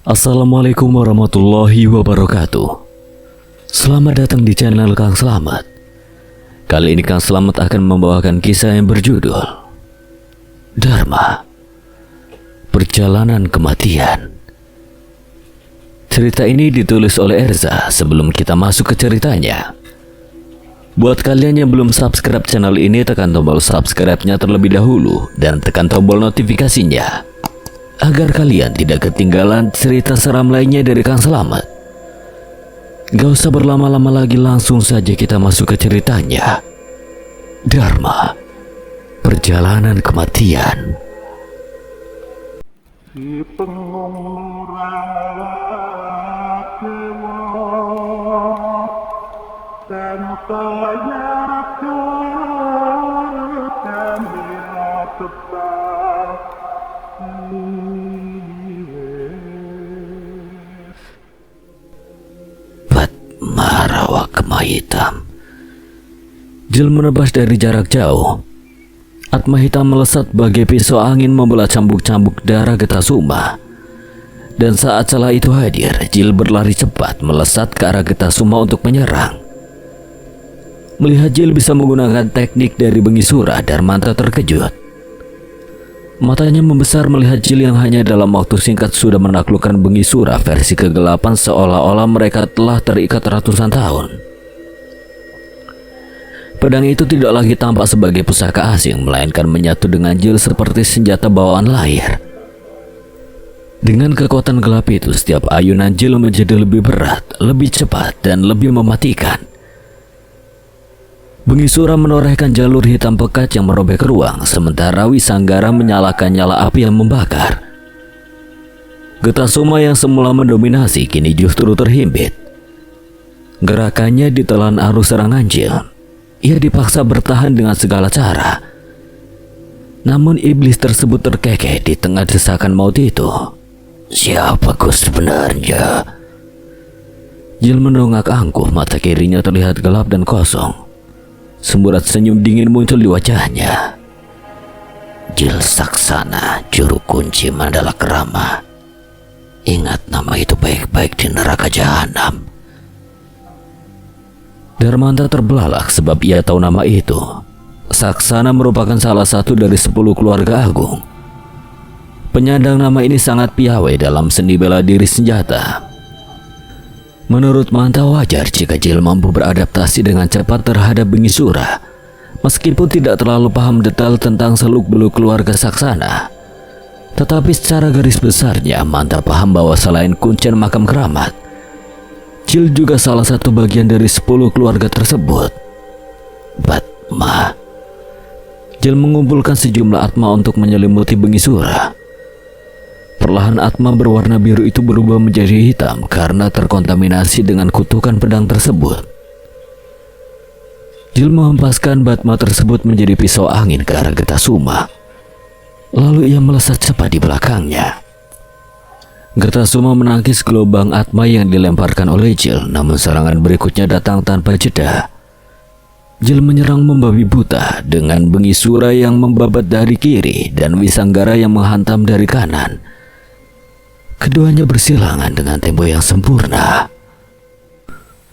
Assalamualaikum warahmatullahi wabarakatuh. Selamat datang di channel Kang Slamet. Kali ini Kang Slamet akan membawakan kisah yang berjudul Dharma, Perjalanan Kematian. Cerita ini ditulis oleh Erza. Sebelum kita masuk ke ceritanya, buat kalian yang belum subscribe channel ini, tekan tombol subscribe-nya terlebih dahulu dan tekan tombol notifikasinya agar kalian tidak ketinggalan cerita seram lainnya dari Kang Slamet. Gak usah berlama-lama lagi, langsung saja kita masuk ke ceritanya. Dharma, Perjalanan Kematian. Si pengurang dan saya Rawa Kemah Hitam. Jil menebas dari jarak jauh. Atma hitam melesat bagai pisau angin membelah cambuk-cambuk darah Getasuma. Dan saat celah itu hadir, Jil berlari cepat melesat ke arah Getasuma untuk menyerang. Melihat Jil bisa menggunakan teknik dari Bengisura, Darmanta terkejut. Matanya membesar melihat Jil yang hanya dalam waktu singkat sudah menaklukkan Bengisura versi kegelapan, seolah-olah mereka telah terikat ratusan tahun. Pedang itu tidak lagi tampak sebagai pusaka asing, melainkan menyatu dengan Jil seperti senjata bawaan lahir. Dengan kekuatan gelap itu, setiap ayunan Jil menjadi lebih berat, lebih cepat, dan lebih mematikan. Bengisura menorehkan jalur hitam pekat yang merobek ruang, sementara Wisanggara menyalakan nyala api yang membakar. Getasuma yang semula mendominasi kini justru terhimpit. Gerakannya ditelan arus serangan Jil. Ia dipaksa bertahan dengan segala cara. Namun iblis tersebut terkekeh di tengah desakan maut itu. Siapa kau sebenarnya? Jil mendongak angkuh, mata kirinya terlihat gelap dan kosong. Semburat senyum dingin muncul di wajahnya. Jil Saksana, juru kunci Mandala Kerama. Ingat nama itu baik-baik di neraka jahanam. Darmanta terbelalak sebab ia tahu nama itu. Saksana merupakan salah satu dari 10 keluarga agung. Penyandang nama ini sangat piawai dalam seni bela diri senjata. Menurut Manta, wajar jika Jil mampu beradaptasi dengan cepat terhadap Bengisura, meskipun tidak terlalu paham detail tentang seluk-beluk keluarga Saksana. Tetapi secara garis besarnya, Manta paham bahwa selain kuncen makam keramat, Jil juga salah satu bagian dari 10 keluarga tersebut. Batma. Jil mengumpulkan sejumlah atma untuk menyelimuti Bengisura. Perlahan atma berwarna biru itu berubah menjadi hitam karena terkontaminasi dengan kutukan pedang tersebut. Jil menghempaskan Batma tersebut menjadi pisau angin ke arah Getasuma. Lalu ia melesat cepat di belakangnya. Getasuma menangkis gelombang atma yang dilemparkan oleh Jil, namun serangan berikutnya datang tanpa jeda. Jil menyerang membabi buta dengan Bengisura yang membabat dari kiri dan Wisanggara yang menghantam dari kanan. Keduanya bersilangan dengan tempo yang sempurna.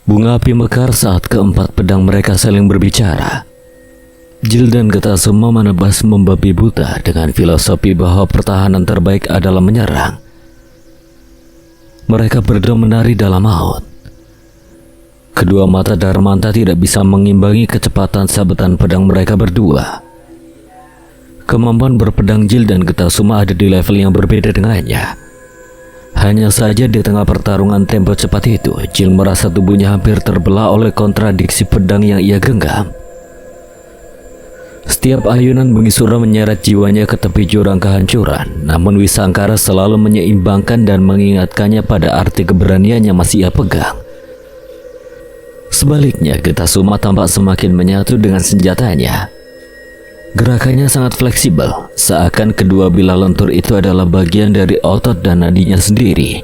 Bunga api mekar saat keempat pedang mereka saling berbicara. Jil dan Getasuma menebas membabi buta dengan filosofi bahwa pertahanan terbaik adalah menyerang. Mereka berdua menari dalam maut. Kedua mata Darmanta tidak bisa mengimbangi kecepatan sabetan pedang mereka berdua. Kemampuan berpedang Jil dan Getasuma ada di level yang berbeda dengannya. Hanya saja di tengah pertarungan tempo cepat itu, Jil merasa tubuhnya hampir terbelah oleh kontradiksi pedang yang ia genggam. Setiap ayunan Bengisura menyeret jiwanya ke tepi jurang kehancuran, namun Wisanggara selalu menyeimbangkan dan mengingatkannya pada arti keberanian yang masih ia pegang. Sebaliknya, Getasuma tampak semakin menyatu dengan senjatanya. Gerakannya sangat fleksibel, seakan kedua bilah lentur itu adalah bagian dari otot dan nadinya sendiri.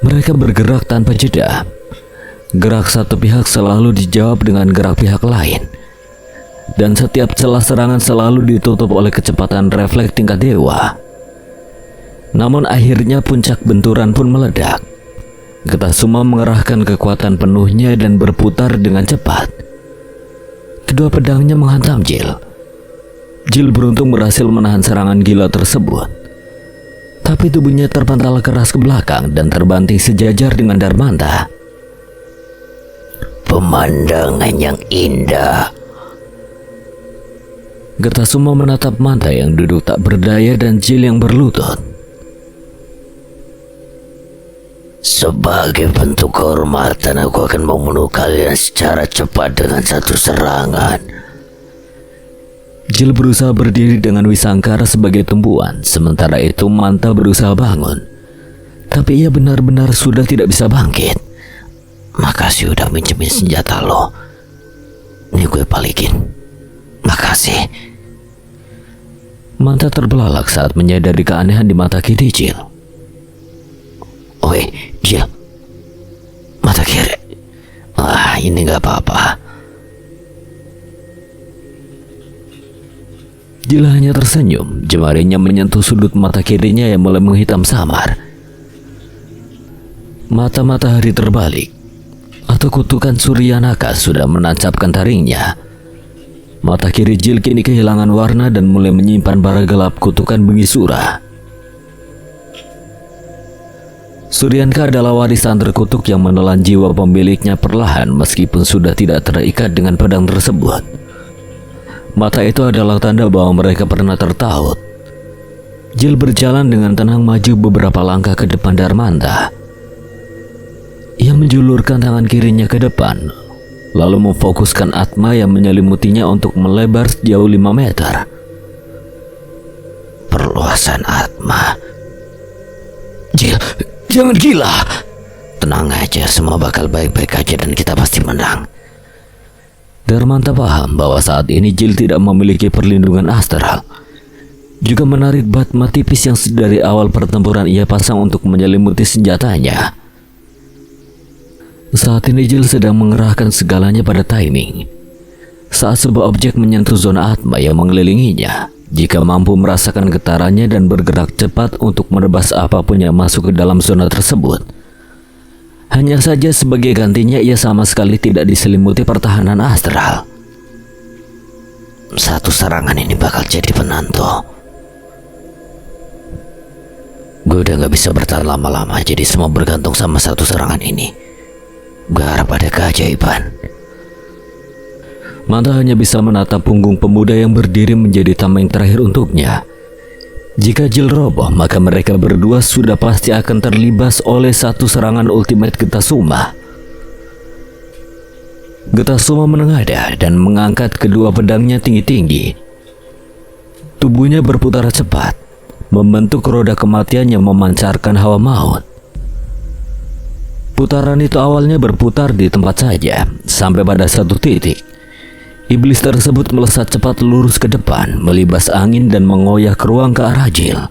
Mereka bergerak tanpa jeda. Gerak satu pihak selalu dijawab dengan gerak pihak lain. Dan setiap celah serangan selalu ditutup oleh kecepatan refleks tingkat dewa. Namun akhirnya puncak benturan pun meledak. Getasuma mengerahkan kekuatan penuhnya dan berputar dengan cepat. Kedua pedangnya menghantam Jill. Jill beruntung berhasil menahan serangan gila tersebut. Tapi tubuhnya terpental keras ke belakang dan terbanting sejajar dengan Darmanta. Pemandangan yang indah. Getasuma menatap Manta yang duduk tak berdaya dan Jill yang berlutut. Sebagai bentuk kehormatan, aku akan membunuh kalian secara cepat dengan satu serangan. Jill berusaha berdiri dengan Wisangkara sebagai tumpuan, sementara itu Manta berusaha bangun. Tapi ia benar-benar sudah tidak bisa bangkit. Makasih udah minjemin senjata lo. Ini gue balikin. Makasih. Manta terbelalak saat menyadari keanehan di mata kiri Jill. Oi, Jill. Mata kiri. Ini gak apa-apa. Jill hanya tersenyum. Jemarinya menyentuh sudut mata kirinya yang mulai menghitam samar. Mata matahari terbalik, atau kutukan Suryanaka sudah menancapkan taringnya. Mata kiri Jill kini kehilangan warna dan mulai menyimpan bara gelap kutukan Bengisura. Suryanka adalah warisan terkutuk yang menelan jiwa pemiliknya perlahan meskipun sudah tidak terikat dengan pedang tersebut. Mata itu adalah tanda bahwa mereka pernah tertaut. Jill berjalan dengan tenang maju beberapa langkah ke depan Darmanta. Ia menjulurkan tangan kirinya ke depan, lalu memfokuskan Atma yang menyelimutinya untuk melebar sejauh 5 meter. Perluasan Atma. Jill, jangan gila. Tenang aja, semua bakal baik-baik aja dan kita pasti menang. Darmanta paham bahwa saat ini Jill tidak memiliki perlindungan astral. Juga menarik batma tipis yang dari awal pertempuran ia pasang untuk menyelimuti senjatanya. Saat ini Jill sedang mengerahkan segalanya pada timing. Saat sebuah objek menyentuh zona Atma yang mengelilinginya, jika mampu merasakan getarannya dan bergerak cepat untuk menebas apapun yang masuk ke dalam zona tersebut. Hanya saja sebagai gantinya ia sama sekali tidak diselimuti pertahanan astral. Satu serangan ini bakal jadi penentu. Gue udah gak bisa bertahan lama-lama, jadi semua bergantung sama satu serangan ini. Gue harap ada keajaiban. Manta hanya bisa menatap punggung pemuda yang berdiri menjadi tameng terakhir untuknya. Jika Jill roboh, maka mereka berdua sudah pasti akan terlibas oleh satu serangan ultimate Getasuma. Getasuma menengadah dan mengangkat kedua pedangnya tinggi-tinggi. Tubuhnya berputar cepat, membentuk roda kematian yang memancarkan hawa maut. Putaran itu awalnya berputar di tempat saja, sampai pada satu titik. Iblis tersebut melesat cepat lurus ke depan, melibas angin dan mengoyak ruang ke arah Jill.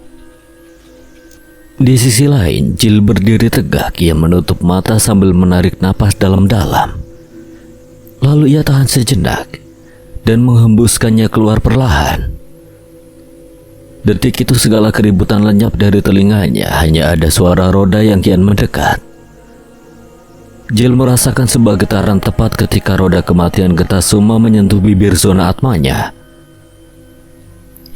Di sisi lain, Jill berdiri tegak, ia menutup mata sambil menarik napas dalam-dalam. Lalu ia tahan sejenak dan menghembuskannya keluar perlahan. Detik itu segala keributan lenyap dari telinganya, hanya ada suara roda yang kian mendekat. Jill merasakan sebuah getaran tepat ketika roda kematian Getasuma menyentuh bibir zona atmanya.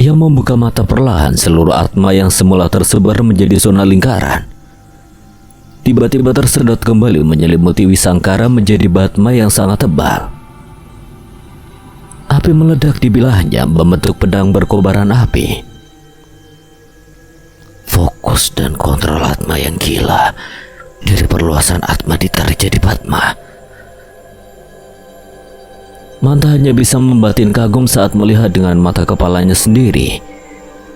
Ia membuka mata perlahan, seluruh atma yang semula tersebar menjadi zona lingkaran. Tiba-tiba tersedot kembali menyelimuti Wisangkara menjadi batma yang sangat tebal. Api meledak di bilahnya membentuk pedang berkobaran api. Fokus dan kontrol atma yang gila. Dari perluasan atma ditarik jadi batma. Manta hanya bisa membatin kagum saat melihat dengan mata kepalanya sendiri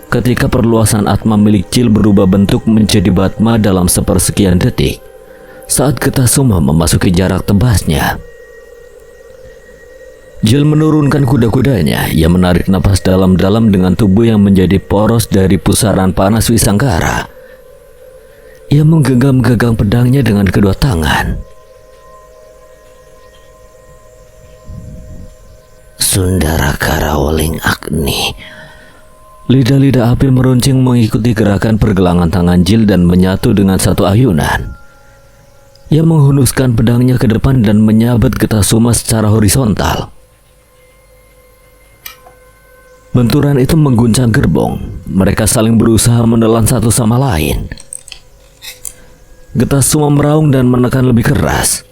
ketika perluasan atma milik Jill berubah bentuk menjadi batma dalam sepersekian detik saat Getasuma memasuki jarak tebasnya. Jill menurunkan kuda-kudanya. Ia menarik napas dalam-dalam dengan tubuh yang menjadi poros dari pusaran panas Wisangkara. Ia menggenggam-genggam pedangnya dengan kedua tangan. Sundarakara Waling Agni, Lidah-lidah api meruncing mengikuti gerakan pergelangan tangan Jill dan menyatu dengan satu ayunan. Ia menghunuskan pedangnya ke depan dan menyabet getah Suma secara horizontal. Benturan itu mengguncang gerbong. Mereka saling berusaha menelan satu sama lain. Getah Suma meraung dan menekan lebih keras.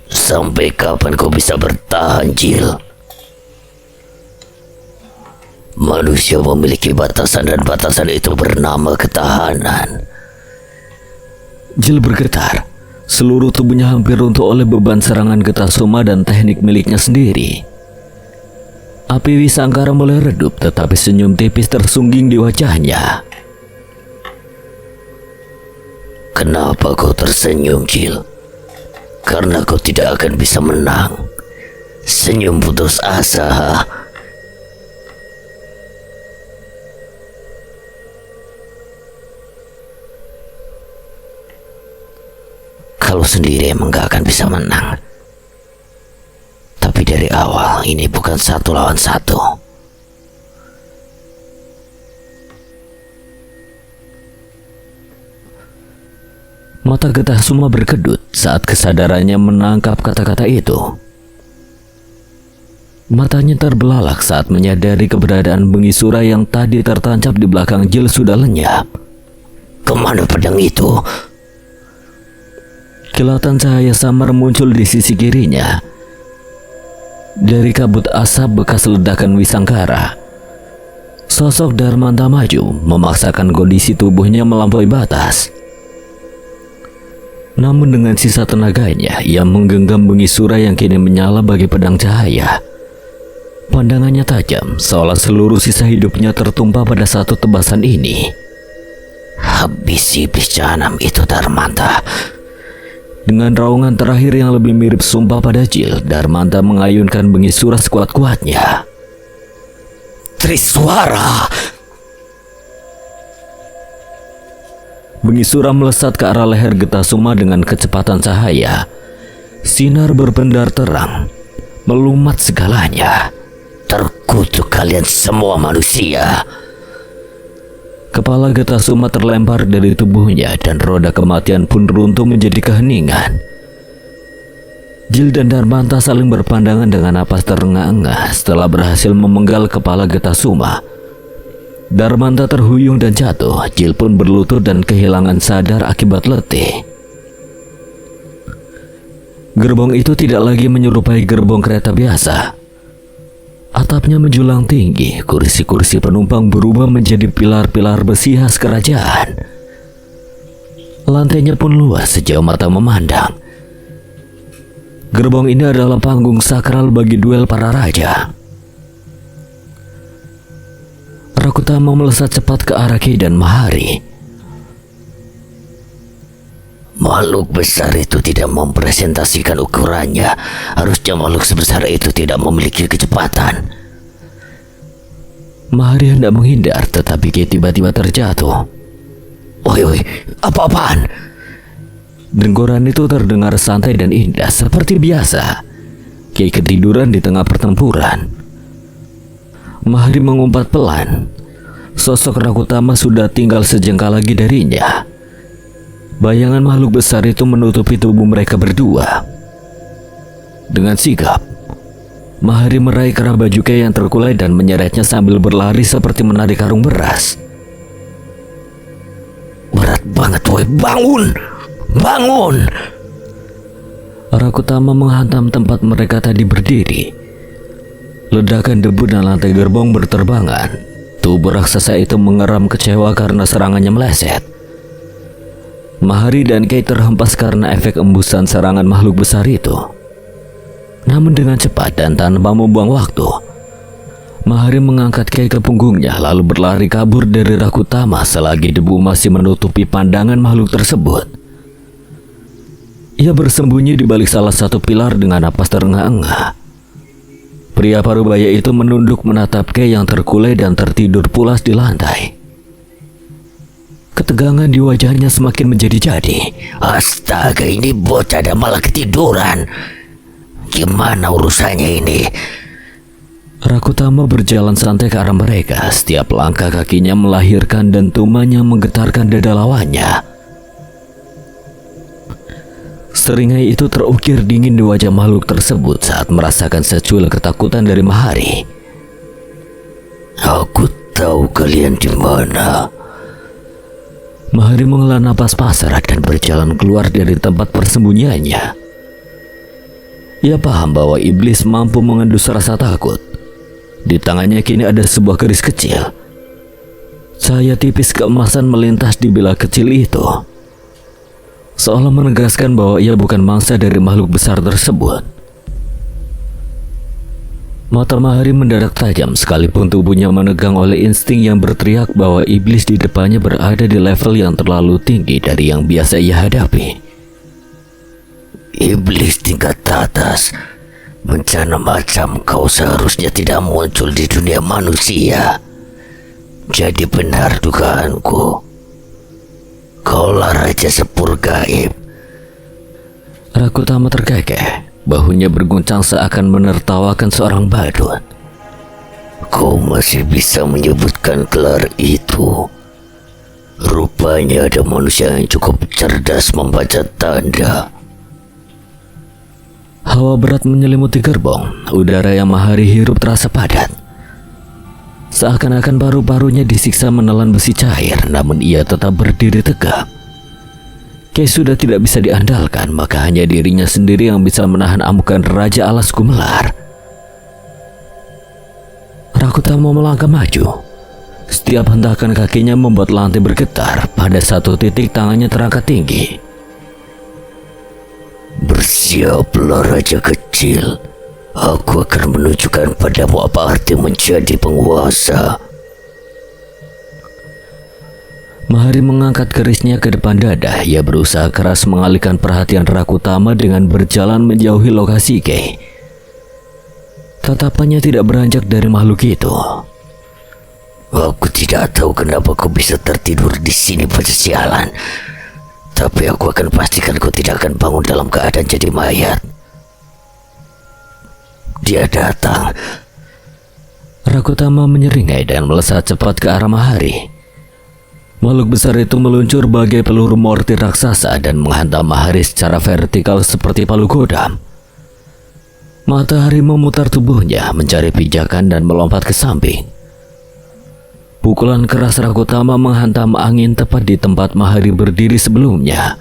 Sampai kapan kau bisa bertahan, Jill? Manusia memiliki batasan dan batasan itu bernama ketahanan. Jill bergetar. Seluruh tubuhnya hampir runtuh oleh beban serangan getah Suma dan teknik miliknya sendiri. Api Wisangkara mulai redup, tetapi senyum tipis tersungging di wajahnya. Kenapa kau tersenyum, Jill? Karena kau tidak akan bisa menang. Senyum putus asa. Kalau sendiri emang gak akan bisa menang. Tapi dari awal ini bukan 1 lawan 1. Mata getah Suma berkedut saat kesadarannya menangkap kata-kata itu. Matanya terbelalak saat menyadari keberadaan Bengisura yang tadi tertancap di belakang Jill sudah lenyap. Kemana pedang itu? Kilatan cahaya samar muncul di sisi kirinya. Dari kabut asap bekas ledakan Wisangkara, sosok Darmanta maju memaksakan kondisi tubuhnya melampaui batas. Namun dengan sisa tenaganya, ia menggenggam Bengisura yang kini menyala bagi pedang cahaya. Pandangannya tajam, seolah seluruh sisa hidupnya tertumpah pada satu tebasan ini. Habisi iblis jahanam itu, Darmanta. Dengan raungan terakhir yang lebih mirip sumpah pada Jill, Darmanta mengayunkan Bengisura sekuat-kuatnya. Triswara! Bengisura melesat ke arah leher getah Suma dengan kecepatan cahaya. Sinar berpendar terang, melumat segalanya. Terkutuk kalian semua manusia. Kepala getah Suma terlempar dari tubuhnya dan roda kematian pun runtuh menjadi keheningan. Jill dan Darmanta saling berpandangan dengan napas terengah-engah setelah berhasil memenggal kepala getah Suma. Darmanta terhuyung dan jatuh. Jill pun berlutut dan kehilangan sadar akibat letih. Gerbong itu tidak lagi menyerupai gerbong kereta biasa. Atapnya menjulang tinggi, kursi-kursi penumpang berubah menjadi pilar-pilar besi khas kerajaan. Lantainya pun luas sejauh mata memandang. Gerbong ini adalah panggung sakral bagi duel para raja. Rakutama melesat cepat ke arah Kei dan Mahari. Makhluk besar itu tidak mempresentasikan ukurannya. Harusnya makhluk sebesar itu tidak memiliki kecepatan. Mahari hendak menghindar, tetapi Kei tiba-tiba terjatuh. Oi, apa-apaan? Denggoran itu terdengar santai dan indah seperti biasa. Kei ketiduran di tengah pertempuran. Mahari mengumpat pelan. Sosok Rakutama sudah tinggal sejengkal lagi darinya. Bayangan makhluk besar itu menutupi tubuh mereka berdua. Dengan sigap, Mahari meraih kerah baju Kei yang terkulai dan menyeretnya sambil berlari seperti menarik karung beras. Berat banget, woi, bangun! Bangun! Rakutama menghantam tempat mereka tadi berdiri. Ledakan debu dan lantai gerbong berterbangan. Tubuh raksasa itu mengeram kecewa karena serangannya meleset. Mahari dan Kei terhempas karena efek embusan serangan makhluk besar itu. Namun dengan cepat dan tanpa membuang waktu, Mahari mengangkat Kei ke punggungnya lalu berlari kabur dari Rakutama selagi debu masih menutupi pandangan makhluk tersebut. Ia bersembunyi di balik salah satu pilar dengan napas terengah-engah. Pria parubaya itu menunduk menatap Kei yang terkulai dan tertidur pulas di lantai. Ketegangan di wajahnya semakin menjadi-jadi. Astaga, ini bocah dan malah ketiduran. Gimana urusannya ini? Rakutama berjalan santai ke arah mereka. Setiap langkah kakinya melahirkan dentuman yang menggetarkan dada lawannya. Seringai itu terukir dingin di wajah makhluk tersebut saat merasakan secuil ketakutan dari Mahari. Aku tahu kalian di mana. Mahari menghela napas pasrah dan berjalan keluar dari tempat persembunyiannya. Ia paham bahwa iblis mampu mengendus rasa takut. Di tangannya kini ada sebuah keris kecil. Cahaya tipis keemasan melintas di bilah kecil itu, seolah menegaskan bahwa ia bukan mangsa dari makhluk besar tersebut. Mata Mahari mendadak tajam sekalipun tubuhnya menegang oleh insting yang berteriak bahwa iblis di depannya berada di level yang terlalu tinggi dari yang biasa ia hadapi. Iblis tingkat atas. Bencana macam kau seharusnya tidak muncul di dunia manusia. Jadi benar dugaanku. Kaulah Raja Sepur Gaib. Rakutama terkekeh. Bahunya berguncang seakan menertawakan seorang badut. Kau masih bisa menyebutkan gelar itu. Rupanya ada manusia yang cukup cerdas membaca tanda. Hawa berat menyelimuti gerbong. Udara yang Mahari hirup terasa padat. Seakan-akan paru-parunya disiksa menelan besi cair, namun ia tetap berdiri tegak. Kay sudah tidak bisa diandalkan, maka hanya dirinya sendiri yang bisa menahan amukan Raja Alas Gumelar. Rakutama melangkah maju. Setiap hentakan kakinya membuat lantai bergetar. Pada satu titik tangannya terangkat tinggi. Bersiaplah Raja Kecil. Aku akan menunjukkan padamu apa arti menjadi penguasa. Mahari mengangkat kerisnya ke depan dada. Ia berusaha keras mengalihkan perhatian Rakutama dengan berjalan menjauhi lokasi Kay. Tatapannya tidak beranjak dari makhluk itu. Aku tidak tahu kenapa kau bisa tertidur di sini pada sialan. Tapi aku akan pastikan kau tidak akan bangun dalam keadaan jadi mayat. Dia datang. Rakutama menyeringai dan melesat cepat ke arah Mahari. Makhluk besar itu meluncur bagai peluru mortir raksasa dan menghantam Mahari secara vertikal seperti palu godam. Matahari memutar tubuhnya mencari pijakan dan melompat ke samping. Pukulan keras Rakutama menghantam angin tepat di tempat Mahari berdiri sebelumnya,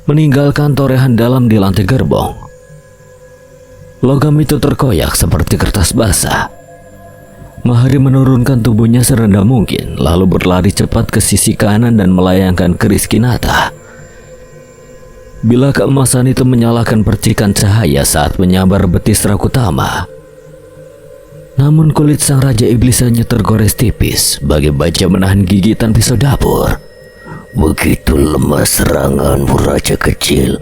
meninggalkan torehan dalam di lantai gerbong. Logam itu terkoyak seperti kertas basah. Mahari menurunkan tubuhnya serendah mungkin, lalu berlari cepat ke sisi kanan dan melayangkan keris Kinata. Bila keemasan itu menyalakan percikan cahaya saat menyambar betis Rakutama. Namun kulit sang Raja Iblis hanya tergores tipis, bagai baja menahan gigitan pisau dapur. Begitu lemah seranganmu Raja Kecil.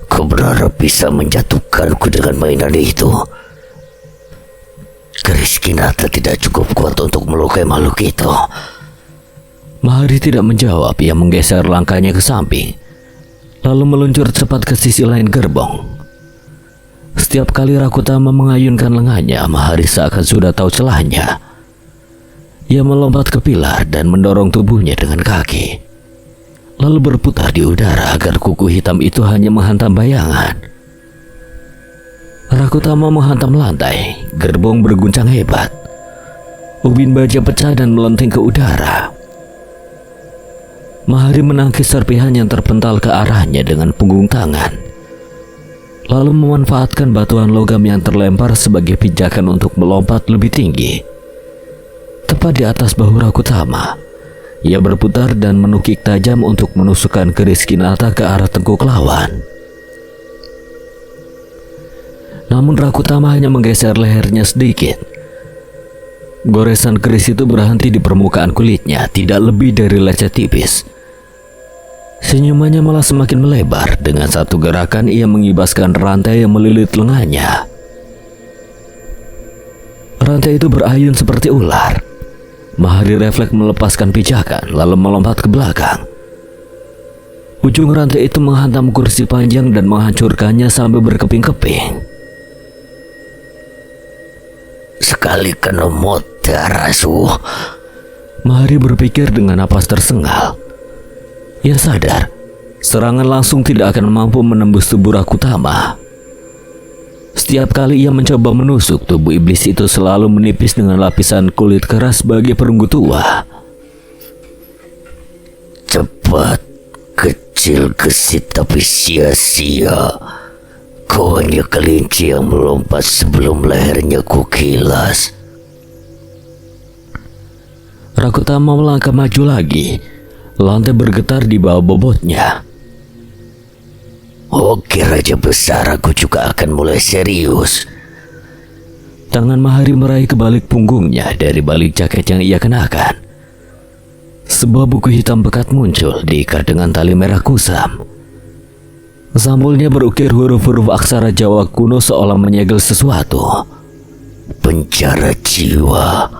Kau berharap bisa menjatuhkanku dengan mainan itu. Keris Kinata tidak cukup kuat untuk melukai makhluk itu. Mahari tidak menjawab. Ia menggeser langkahnya ke samping, lalu meluncur cepat ke sisi lain gerbong. Setiap kali Rakutama mengayunkan lengannya, Mahari seakan sudah tahu celahnya. Ia melompat ke pilar dan mendorong tubuhnya dengan kaki, lalu berputar di udara agar kuku hitam itu hanya menghantam bayangan. Rakutama menghantam lantai. Gerbong berguncang hebat. Ubin baja pecah dan melenting ke udara. Mahari menangkis serpihan yang terpental ke arahnya dengan punggung tangan, lalu memanfaatkan batuan logam yang terlempar sebagai pijakan untuk melompat lebih tinggi. Tepat di atas bahu Rakutama, ia berputar dan menukik tajam untuk menusukkan keris Kinata ke arah tengkuk lawan. Namun Rakutama hanya menggeser lehernya sedikit. Goresan keris itu berhenti di permukaan kulitnya, tidak lebih dari lecet tipis. Senyumannya malah semakin melebar. Dengan satu gerakan ia mengibaskan rantai yang melilit lengannya. Rantai itu berayun seperti ular. Mahari refleks melepaskan pijakan, lalu melompat ke belakang. Ujung rantai itu menghantam kursi panjang dan menghancurkannya sampai berkeping-keping. sekali kena motarasu. Mahari berpikir dengan napas tersengal. Ia sadar serangan langsung tidak akan mampu menembus tubuh Rakutama. Setiap kali ia mencoba menusuk, tubuh iblis itu selalu menipis dengan lapisan kulit keras sebagai perunggu tua. Cepat, kecil, gesit tapi sia-sia. Kau hanya kelinci yang melompat sebelum lehernya kukilas. Rakutama melangkah maju lagi. Lantai bergetar di bawah bobotnya. Oke Raja Besar, aku juga akan mulai serius. Tangan Mahari meraih kebalik punggungnya dari balik jaket yang ia kenakan. Sebuah buku hitam pekat muncul diikat dengan tali merah kusam. Sampulnya berukir huruf-huruf aksara Jawa kuno seolah menyegel sesuatu. Penjara jiwa.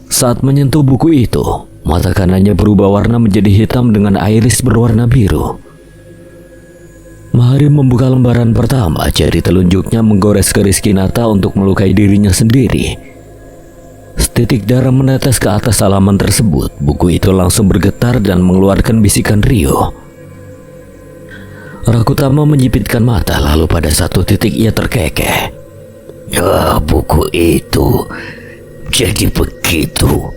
Saat menyentuh buku itu, mata kanannya berubah warna menjadi hitam dengan iris berwarna biru. Mahari membuka lembaran pertama, jari telunjuknya menggores keris Kinata untuk melukai dirinya sendiri. Setitik darah menetes ke atas halaman tersebut. Buku itu langsung bergetar dan mengeluarkan bisikan Ryo. Rakutama menyipitkan mata, lalu pada satu titik ia terkekeh. Ya, buku itu. Jadi begitu.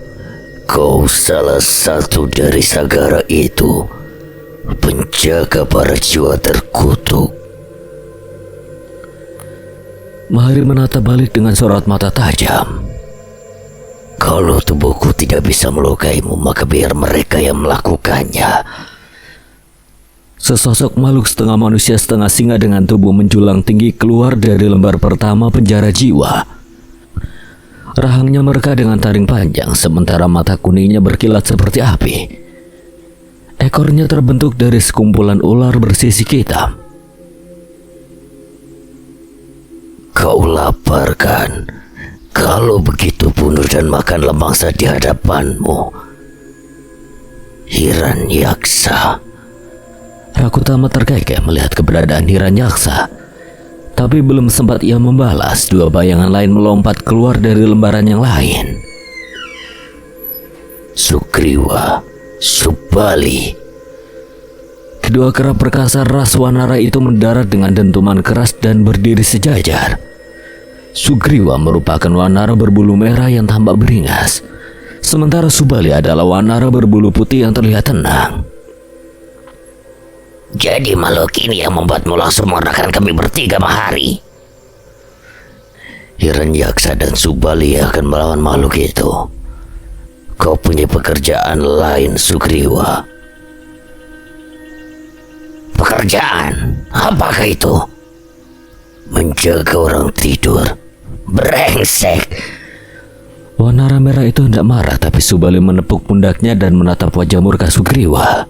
Kau salah satu dari Sagara itu. Penjaga para jiwa terkutuk. Mahari menatap balik dengan sorot mata tajam. Kalau tubuhku tidak bisa melukaimu, maka biar mereka yang melakukannya. Sesosok makhluk setengah manusia setengah singa dengan tubuh menjulang tinggi keluar dari lembar pertama penjara jiwa. Rahangnya mereka dengan taring panjang, sementara mata kuningnya berkilat seperti api. Ekornya terbentuk dari sekumpulan ular bersisik hitam. Kau lapar kan? Kalau begitu bunuh dan makanlah mangsa di hadapanmu. Hiranyaksa. Rakutama terkekeh melihat keberadaan Hiranyaksa. Tapi belum sempat ia membalas, dua bayangan lain melompat keluar dari lembaran yang lain. Sugriwa, Subali. Kedua kera perkasa ras Wanara itu mendarat dengan dentuman keras dan berdiri sejajar. Sugriwa merupakan Wanara berbulu merah yang tampak beringas, sementara Subali adalah Wanara berbulu putih yang terlihat tenang. Jadi makhluk ini yang membuatmu langsung mengerahkan kami bertiga, Mahari. Hiranyaksa dan Subali akan melawan makhluk itu. Kau punya pekerjaan lain, Sugriwa. Pekerjaan? Apakah itu? Menjaga orang tidur. Brengsek. Wanara merah itu hendak marah, tapi Subali menepuk pundaknya dan menatap wajah murka Sugriwa.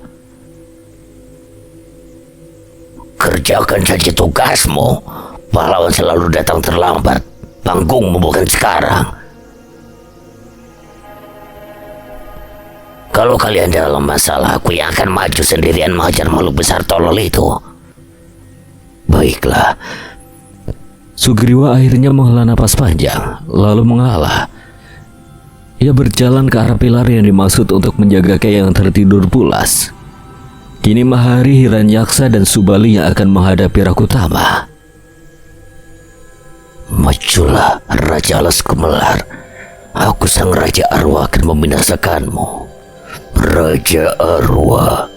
Kerjakan saja tugasmu. Pahlawan selalu datang terlambat. Panggungmu bukan sekarang. Kalau kalian dalam masalah, aku yang akan maju sendirian mengajar makhluk besar tolol itu. Baiklah. Sugriwa akhirnya menghela napas panjang, lalu mengalah. Ia berjalan ke arah pilar yang dimaksud untuk menjaga Kei yang tertidur pulas. Kini Mahari, Hiranyaksa, dan Subali yang akan menghadapi Rakutama. Majulah, Raja Alas Gemelar. Aku sang Raja Arwah akan membinasakanmu. Raja Arwah.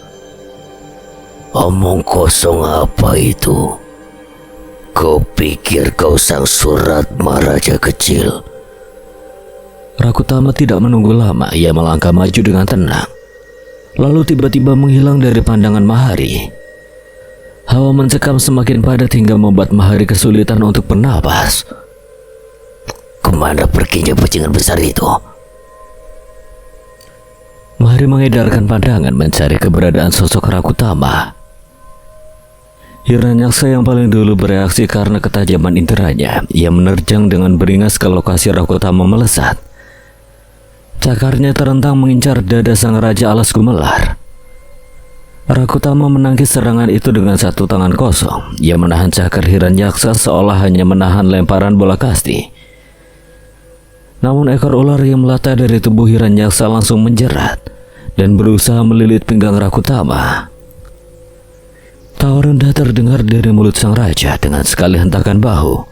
Omong kosong apa itu? Kau pikir kau sang surat Maharaja kecil? Rakutama tidak menunggu lama, ia melangkah maju dengan tenang. Lalu tiba-tiba menghilang dari pandangan Mahari. Hawa mencekam semakin padat hingga membuat Mahari kesulitan untuk bernapas. Kemana perginya bajingan besar itu? Mahari mengedarkan pandangan mencari keberadaan sosok Rakutama. Hiranyaksa yang paling dulu bereaksi karena ketajaman inderanya. Ia menerjang dengan beringas ke lokasi Rakutama melesat. Cakarnya terentang mengincar dada sang Raja Alas Gemelar. Rakutama menangkis serangan itu dengan satu tangan kosong. Ia menahan cakar Hiranyaksa seolah hanya menahan lemparan bola kasti. Namun ekor ular yang melata dari tubuh Hiranyaksa langsung menjerat dan berusaha melilit pinggang Rakutama. Tawa rendah terdengar dari mulut sang raja dengan sekali hentakan bahu.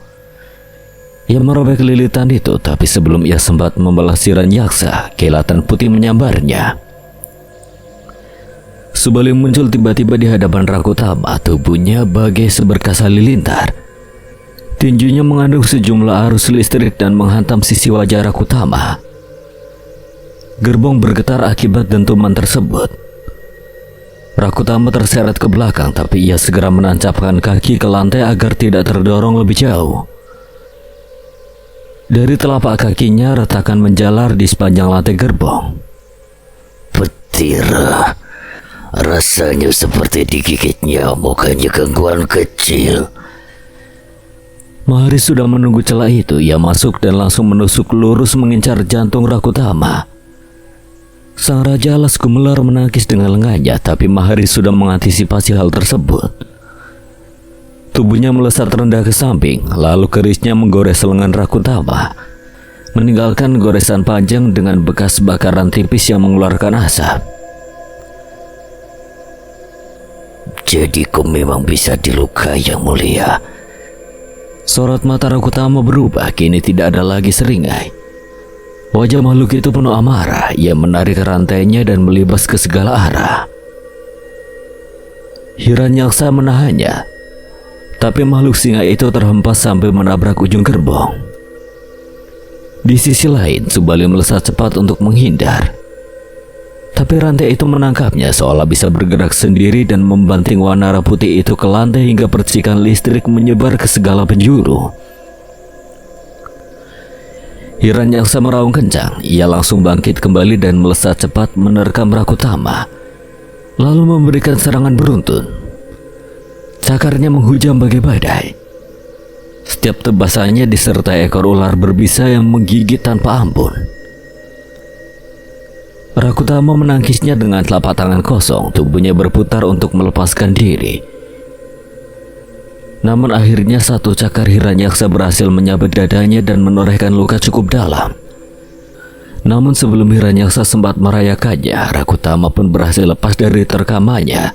Ia merobek lilitan itu, tapi sebelum ia sempat membalas Hiranyaksa, kilatan putih menyambarnya. Subali muncul tiba-tiba di hadapan Rakutama, tubuhnya bagai seberkas halilintar. Tinjunya mengandung sejumlah arus listrik dan menghantam sisi wajah Rakutama. Gerbong bergetar akibat dentuman tersebut. Rakutama terseret ke belakang, tapi ia segera menancapkan kaki ke lantai agar tidak terdorong lebih jauh. Dari telapak kakinya retakan menjalar di sepanjang lantai gerbong. Petir, rasanya seperti digigit nyamuk, hanya gangguan kecil. Mahari sudah menunggu celah itu. Ia masuk dan langsung menusuk lurus mengincar jantung Rakutama. Sang raja alas gumelar menangkis dengan lengannya, tapi Mahari sudah mengantisipasi hal tersebut. Tubuhnya melesat rendah ke samping, lalu kerisnya menggores lengan Rakutama, meninggalkan goresan panjang dengan bekas bakaran tipis yang mengeluarkan asap. Jadi kau memang bisa dilukai, Yang Mulia. Sorot mata Rakutama berubah, kini tidak ada lagi seringai. Wajah makhluk itu penuh amarah. Ia menarik rantainya dan melibas ke segala arah. Hiranyaksa menahannya, tapi makhluk singa itu terhempas sampai menabrak ujung gerbong. Di sisi lain, Subali melesat cepat untuk menghindar, tapi rantai itu menangkapnya seolah bisa bergerak sendiri dan membanting wanara putih itu ke lantai hingga percikan listrik menyebar ke segala penjuru. Hiranyaksa meraung kencang. Ia langsung bangkit kembali dan melesat cepat menerkam Rakutama, lalu memberikan serangan beruntun. Cakarnya menghujam bagai badai. Setiap tebasannya disertai ekor ular berbisa yang menggigit tanpa ampun. Rakutama menangkisnya dengan telapak tangan kosong. Tubuhnya berputar untuk melepaskan diri. Namun akhirnya satu cakar Hiranyaksa berhasil menyabet dadanya dan menorehkan luka cukup dalam. Namun sebelum Hiranyaksa sempat merayakannya, Rakutama pun berhasil lepas dari terkamannya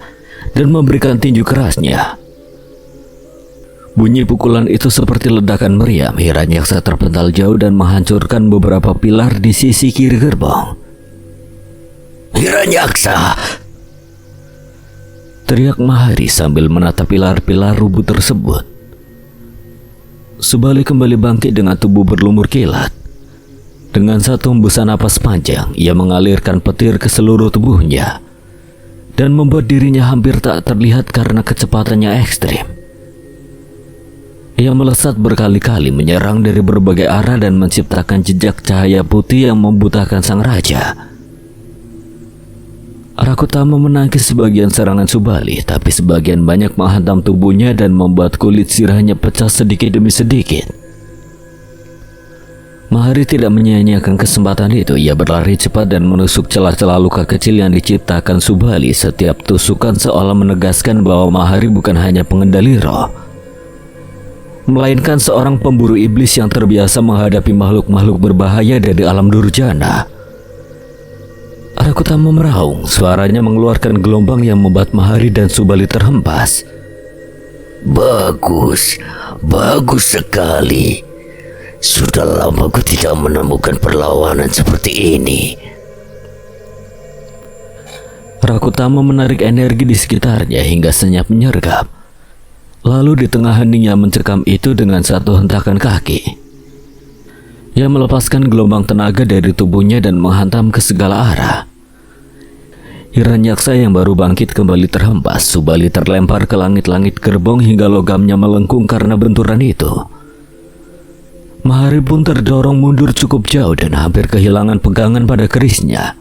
dan memberikan tinju kerasnya. Bunyi pukulan itu seperti ledakan meriam. Hiranyaksa terpental jauh dan menghancurkan beberapa pilar di sisi kiri gerbong. Hiranyaksa! Teriak Mahari sambil menatap pilar-pilar rubuh tersebut. Subali kembali bangkit dengan tubuh berlumur kilat. Dengan satu hembusan napas panjang, ia mengalirkan petir ke seluruh tubuhnya dan membuat dirinya hampir tak terlihat karena kecepatannya ekstrim. Ia melesat berkali-kali menyerang dari berbagai arah dan menciptakan jejak cahaya putih yang membutakan sang raja. Rakutama menangkis sebagian serangan Subali, tapi sebagian banyak menghantam tubuhnya dan membuat kulit sirahnya pecah sedikit demi sedikit. Mahari tidak menyia-nyiakan kesempatan itu. Ia berlari cepat dan menusuk celah-celah luka kecil yang diciptakan Subali. Setiap tusukan seolah menegaskan bahwa Mahari bukan hanya pengendali roh, melainkan seorang pemburu iblis yang terbiasa menghadapi makhluk-makhluk berbahaya dari alam durjana. Rakutama meraung, suaranya mengeluarkan gelombang yang membuat Mahari dan Subali terhempas. Bagus, bagus sekali. Sudah lama aku tidak menemukan perlawanan seperti ini. Rakutama menarik energi di sekitarnya hingga senyap menyergap. Lalu di tengah heningnya mencekam itu dengan satu hentakan kaki. Ia melepaskan gelombang tenaga dari tubuhnya dan menghantam ke segala arah. Hiranyaksa yang baru bangkit kembali terhempas. Subali terlempar ke langit-langit gerbong hingga logamnya melengkung karena benturan itu. Mahari pun terdorong mundur cukup jauh dan hampir kehilangan pegangan pada kerisnya.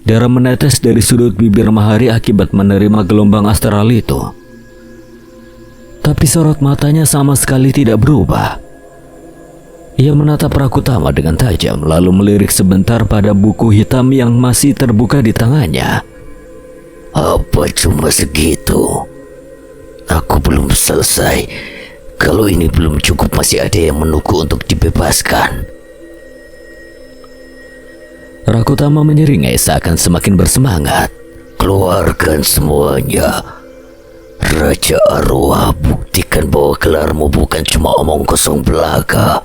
Darah menetes dari sudut bibir Mahari akibat menerima gelombang astral itu. Tapi sorot matanya sama sekali tidak berubah. Ia menatap Rakutama dengan tajam, lalu melirik sebentar pada buku hitam yang masih terbuka di tangannya. Apa cuma segitu? Aku belum selesai. Kalau ini belum cukup, masih ada yang menunggu untuk dibebaskan. Rakutama menyeringai seakan semakin bersemangat. Keluarkan semuanya. Raja Arwah, buktikan bahwa gelarmu bukan cuma omong kosong belaka.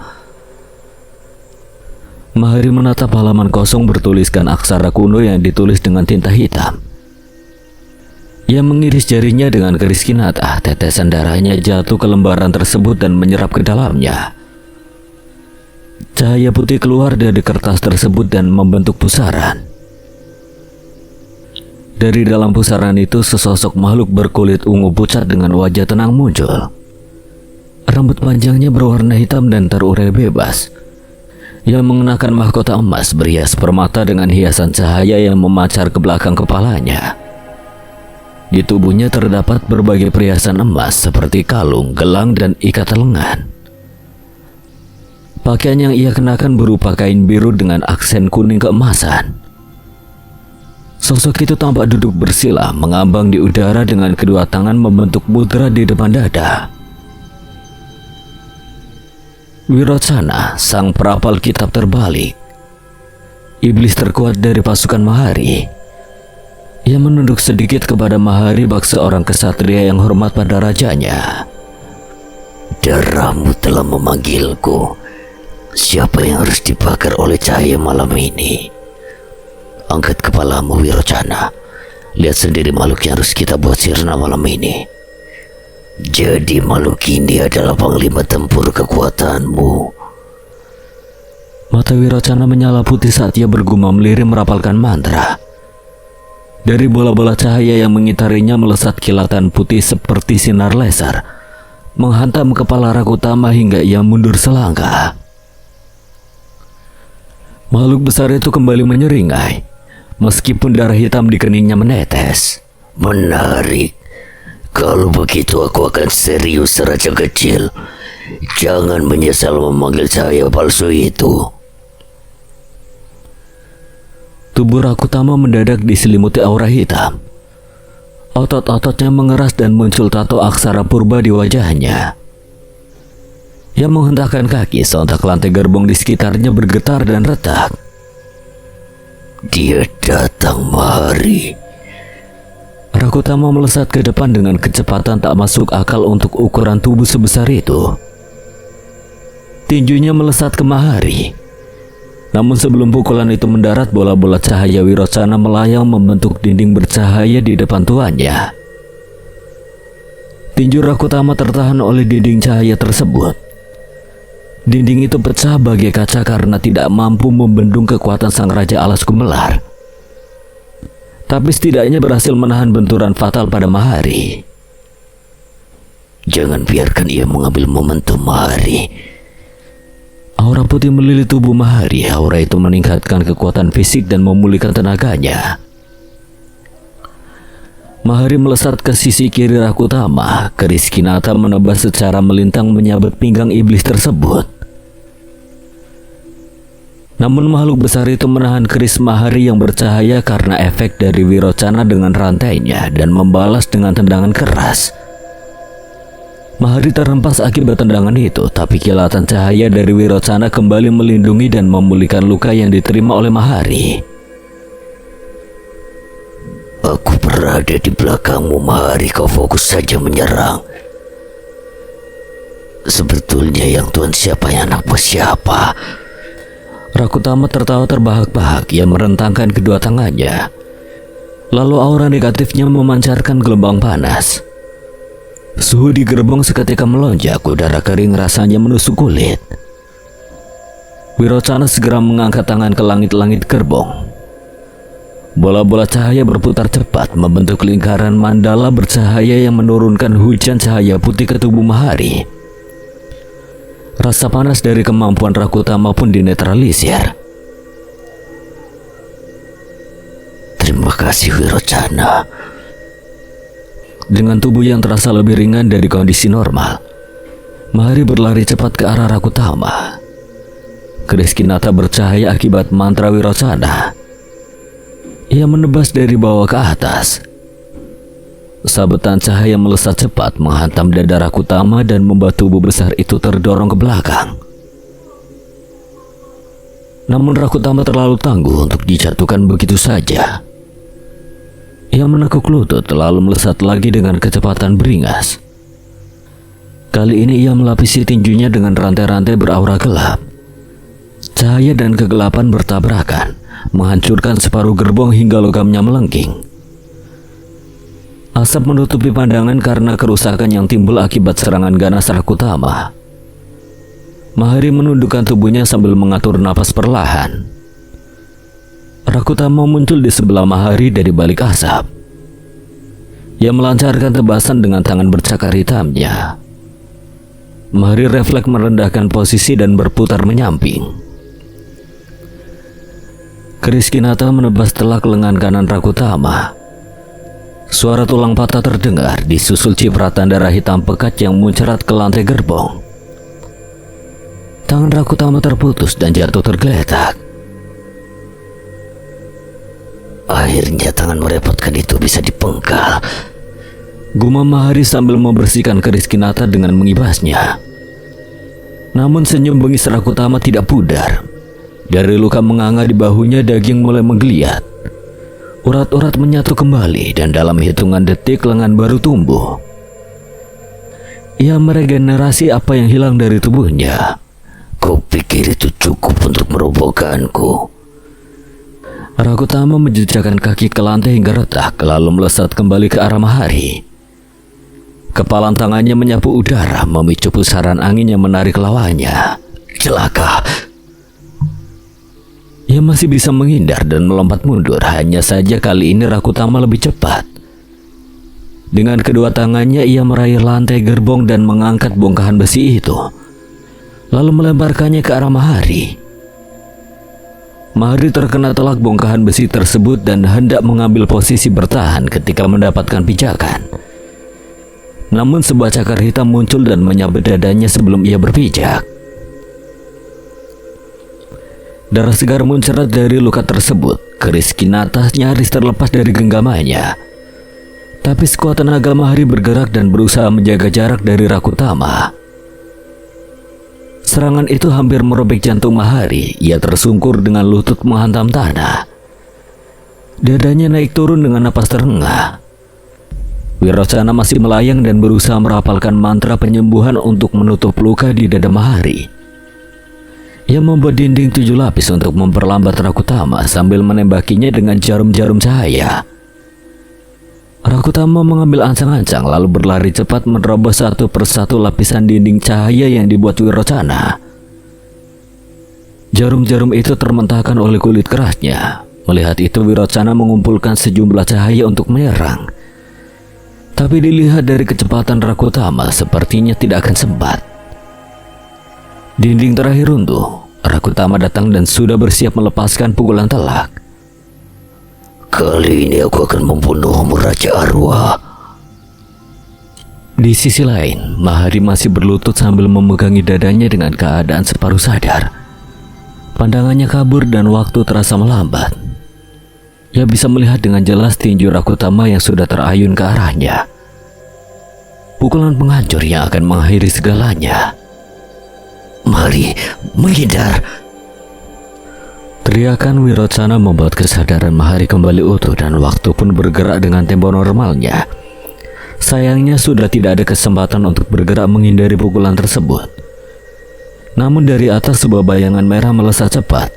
Mahari menatap halaman kosong bertuliskan aksara kuno yang ditulis dengan tinta hitam. Ia mengiris jarinya dengan keris Kinata. Tetesan darahnya jatuh ke lembaran tersebut dan menyerap ke dalamnya. Cahaya putih keluar dari kertas tersebut dan membentuk pusaran. Dari dalam pusaran itu sesosok makhluk berkulit ungu pucat dengan wajah tenang muncul. Rambut panjangnya berwarna hitam dan terurai bebas. Ia mengenakan mahkota emas berhias permata dengan hiasan cahaya yang memancar ke belakang kepalanya. Di tubuhnya terdapat berbagai perhiasan emas seperti kalung, gelang, dan ikat lengan. Pakaian yang ia kenakan berupa kain biru dengan aksen kuning keemasan. Sosok itu tampak duduk bersila, mengambang di udara dengan kedua tangan membentuk mudra di depan dada. Wirocana, sang perapal kitab terbalik, iblis terkuat dari pasukan Mahari. Ia menunduk sedikit kepada Mahari bak seorang kesatria yang hormat pada rajanya. Darahmu telah memanggilku. Siapa yang harus dibakar oleh cahaya malam ini? Angkat kepalamu, Wirocana. Lihat sendiri makhluk yang harus kita buat sirna malam ini. Jadi makhluk ini adalah panglima tempur kekuatanmu. Mata Wirocana menyala putih saat ia bergumam lirih merapalkan mantra. Dari bola-bola cahaya yang mengitarinya melesat kilatan putih seperti sinar laser, menghantam kepala Rakutama hingga ia mundur selangkah. Makhluk besar itu kembali menyeringai, meskipun darah hitam di keningnya menetes. Menarik. Kalau begitu aku akan serius, raja kecil. Jangan menyesal memanggil cahaya palsu itu. Tubuh Rakutama mendadak diselimuti aura hitam. Otot-ototnya mengeras dan muncul tato aksara purba di wajahnya. Ia menghentakkan kaki, sontak lantai gerbong di sekitarnya bergetar dan retak. Dia datang, Mahari. Rakutama melesat ke depan dengan kecepatan tak masuk akal untuk ukuran tubuh sebesar itu. Tinjunya melesat ke Mahari. Namun sebelum pukulan itu mendarat, bola-bola cahaya Wirocana melayang membentuk dinding bercahaya di depan tuannya. Tinju Rakutama tertahan oleh dinding cahaya tersebut. Dinding itu pecah bagai kaca karena tidak mampu membendung kekuatan sang raja alas gumelar. Tapi setidaknya berhasil menahan benturan fatal pada Mahari. Jangan biarkan ia mengambil momentum, Mahari. Aura putih melilit tubuh Mahari. Aura itu meningkatkan kekuatan fisik dan memulihkan tenaganya. Mahari melesat ke sisi kiri Rakutama. Keris Kinata menebas secara melintang menyabet pinggang iblis tersebut. Namun makhluk besar itu menahan keris Mahari yang bercahaya karena efek dari Wirocana dengan rantainya dan membalas dengan tendangan keras. Mahari terhempas akibat tendangan itu, tapi kilatan cahaya dari Wirocana kembali melindungi dan memulihkan luka yang diterima oleh Mahari. Aku berada di belakangmu, Mahari. Kau fokus saja menyerang. Sebetulnya yang tuan siapa yang anak bos siapa? Rakutama tertawa terbahak-bahak. Ia merentangkan kedua tangannya. Lalu aura negatifnya memancarkan gelombang panas. Suhu di gerbong seketika melonjak. Udara kering rasanya menusuk kulit. Wirocana segera mengangkat tangan ke langit-langit gerbong. Bola-bola cahaya berputar cepat membentuk lingkaran mandala bercahaya yang menurunkan hujan cahaya putih ke tubuh Mahari. Rasa panas dari kemampuan Rakutama pun dinetralisir. Terima kasih, Wirocana. Dengan tubuh yang terasa lebih ringan dari kondisi normal, Mahari berlari cepat ke arah Rakutama. Keris Kinata bercahaya akibat mantra Wirocana. Ia menebas dari bawah ke atas. Sabetan cahaya melesat cepat menghantam dada Rakutama dan membuat tubuh besar itu terdorong ke belakang. Namun Rakutama terlalu tangguh untuk dijatuhkan begitu saja. Ia menekuk lutut lalu melesat lagi dengan kecepatan beringas. Kali ini ia melapisi tinjunya dengan rantai-rantai beraura gelap. Cahaya dan kegelapan bertabrakan, menghancurkan separuh gerbong hingga logamnya melengking. Asap menutupi pandangan karena kerusakan yang timbul akibat serangan ganas Rakutama. Mahari menundukkan tubuhnya sambil mengatur napas perlahan. Rakutama muncul di sebelah Mahari dari balik asap. Ia melancarkan tebasan dengan tangan bercakar hitamnya. Mahari refleks merendahkan posisi dan berputar menyamping. Keris Kinata menebas telak lengan kanan Rakutama. Suara tulang patah terdengar disusul cipratan darah hitam pekat yang muncrat ke lantai gerbong. Tangan Rakutama terputus dan jatuh tergeletak. Akhirnya tangan merepotkan itu bisa dipenggal. Gumam Mahari sambil membersihkan keris Kinata dengan mengibasnya. Namun senyum bengis Rakutama tidak pudar. Dari luka menganga di bahunya daging mulai menggeliat. Urat-urat menyatu kembali dan dalam hitungan detik lengan baru tumbuh. Ia meregenerasi apa yang hilang dari tubuhnya. Kupikir itu cukup untuk merobohkanku. Rakutama menjejakkan kaki ke lantai hingga retak lalu melesat kembali ke arah Mahari. Kepalan tangannya menyapu udara memicu pusaran angin yang menarik lawannya. Celaka. Ia masih bisa menghindar dan melompat mundur, hanya saja kali ini Rakutama lebih cepat. Dengan kedua tangannya ia meraih lantai gerbong dan mengangkat bongkahan besi itu, lalu melemparkannya ke arah Mahari. Mahari terkena telak bongkahan besi tersebut dan hendak mengambil posisi bertahan ketika mendapatkan pijakan. Namun sebuah cakar hitam muncul dan menyabet dadanya sebelum ia berpijak. Darah segar muncrat dari luka tersebut. Keris Kinata nyaris terlepas dari genggamannya. Tapi sekuat tenaga Mahari bergerak dan berusaha menjaga jarak dari Rakutama. Serangan itu hampir merobek jantung Mahari. Ia tersungkur dengan lutut menghantam tanah. Dadanya naik turun dengan napas terengah. Wirocana masih melayang dan berusaha merapalkan mantra penyembuhan untuk menutup luka di dada Mahari. Ia membuat dinding 7 lapis untuk memperlambat Rakutama sambil menembakinya dengan jarum-jarum cahaya. Rakutama mengambil ancang-ancang lalu berlari cepat menerobos satu persatu lapisan dinding cahaya yang dibuat Wirocana. Jarum-jarum itu termentahkan oleh kulit kerasnya. Melihat itu Wirocana mengumpulkan sejumlah cahaya untuk menyerang. Tapi dilihat dari kecepatan Rakutama sepertinya tidak akan sempat. Dinding terakhir runtuh. Rakutama datang dan sudah bersiap melepaskan pukulan telak. Kali ini aku akan membunuhmu, Raja Arwah. Di sisi lain, Mahari masih berlutut sambil memegangi dadanya dengan keadaan separuh sadar. Pandangannya kabur dan waktu terasa melambat. Ia bisa melihat dengan jelas tinju Rakutama yang sudah terayun ke arahnya. Pukulan penghancur yang akan mengakhiri segalanya. Mari, menghindar. Teriakan Wirocana membuat kesadaran Mahari kembali utuh dan waktu pun bergerak dengan tempo normalnya. Sayangnya sudah tidak ada kesempatan untuk bergerak menghindari pukulan tersebut. Namun dari atas sebuah bayangan merah melesat cepat.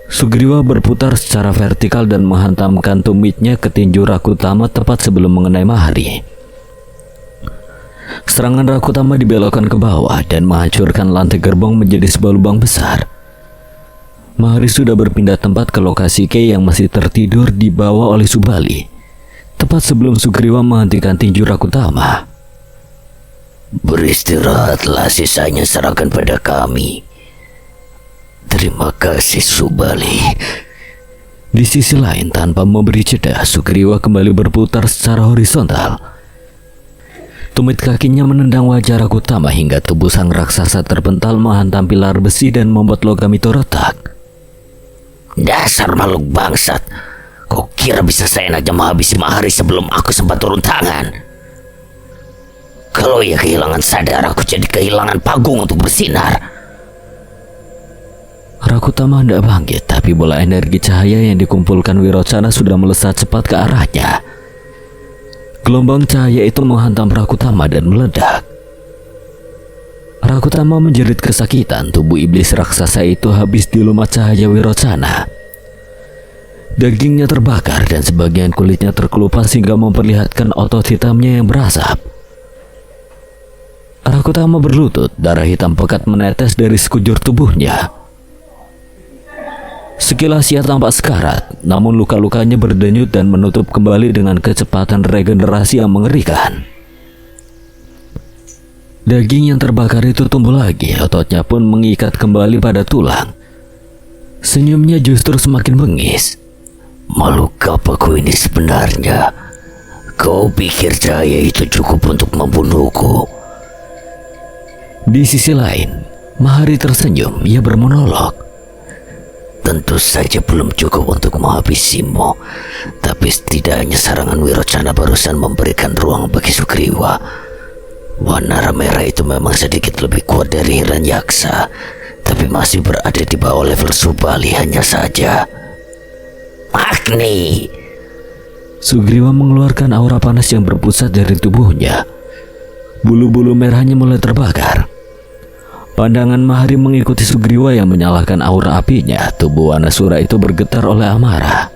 Sugriwa berputar secara vertikal dan menghantamkan tumitnya ke tinju Rakutama tepat sebelum mengenai Mahari. Serangan Rakutama dibelokkan ke bawah dan menghancurkan lantai gerbong menjadi sebuah lubang besar. Mahari sudah berpindah tempat ke lokasi Kei yang masih tertidur dibawa oleh Subali, tepat sebelum Sugriwa menghentikan tinju Rakutama. Beristirahatlah, sisanya serahkan pada kami. Terima kasih, Subali. Di sisi lain, tanpa memberi jeda, Sugriwa kembali berputar secara horizontal. Tumit kakinya menendang wajah Rakutama hingga tubuh sang raksasa terpental menghantam pilar besi dan membuat logam itu retak. Dasar makhluk bangsat. Kau kira bisa seenaknya menghabisi Mahari sebelum aku sempat turun tangan? Kalau ia kehilangan sadar, aku jadi kehilangan panggung untuk bersinar. Rakutama hendak bangkit, tapi bola energi cahaya yang dikumpulkan Wirocana sudah melesat cepat ke arahnya. Gelombang cahaya itu menghantam Rakutama dan meledak. Rakutama menjerit kesakitan. Tubuh iblis raksasa itu habis dilumat cahaya Wirocana. Dagingnya terbakar dan sebagian kulitnya terkelupas hingga memperlihatkan otot hitamnya yang berasap. Rakutama berlutut, darah hitam pekat menetes dari sekujur tubuhnya. Sekilas ia tampak sekarat, namun luka-lukanya berdenyut dan menutup kembali dengan kecepatan regenerasi yang mengerikan. Daging yang terbakar itu tumbuh lagi, ototnya pun mengikat kembali pada tulang. Senyumnya justru semakin bengis. Makhluk apaku ini sebenarnya? Kau pikir cahaya itu cukup untuk membunuhku? Di sisi lain, Mahari tersenyum. Ia bermonolog. Tentu saja belum cukup untuk menghabisimu, tapi setidaknya serangan Wirocana barusan memberikan ruang bagi Sugriwa. Wanara merah itu memang sedikit lebih kuat dari Hiranyaksa, tapi masih berada di bawah level Subali hanya saja. Agni! Sugriwa mengeluarkan aura panas yang berpusat dari tubuhnya. Bulu-bulu merahnya mulai terbakar. Pandangan Mahari mengikuti Sugriwa yang menyalakan aura apinya. Tubuh Wanasura itu bergetar oleh amarah.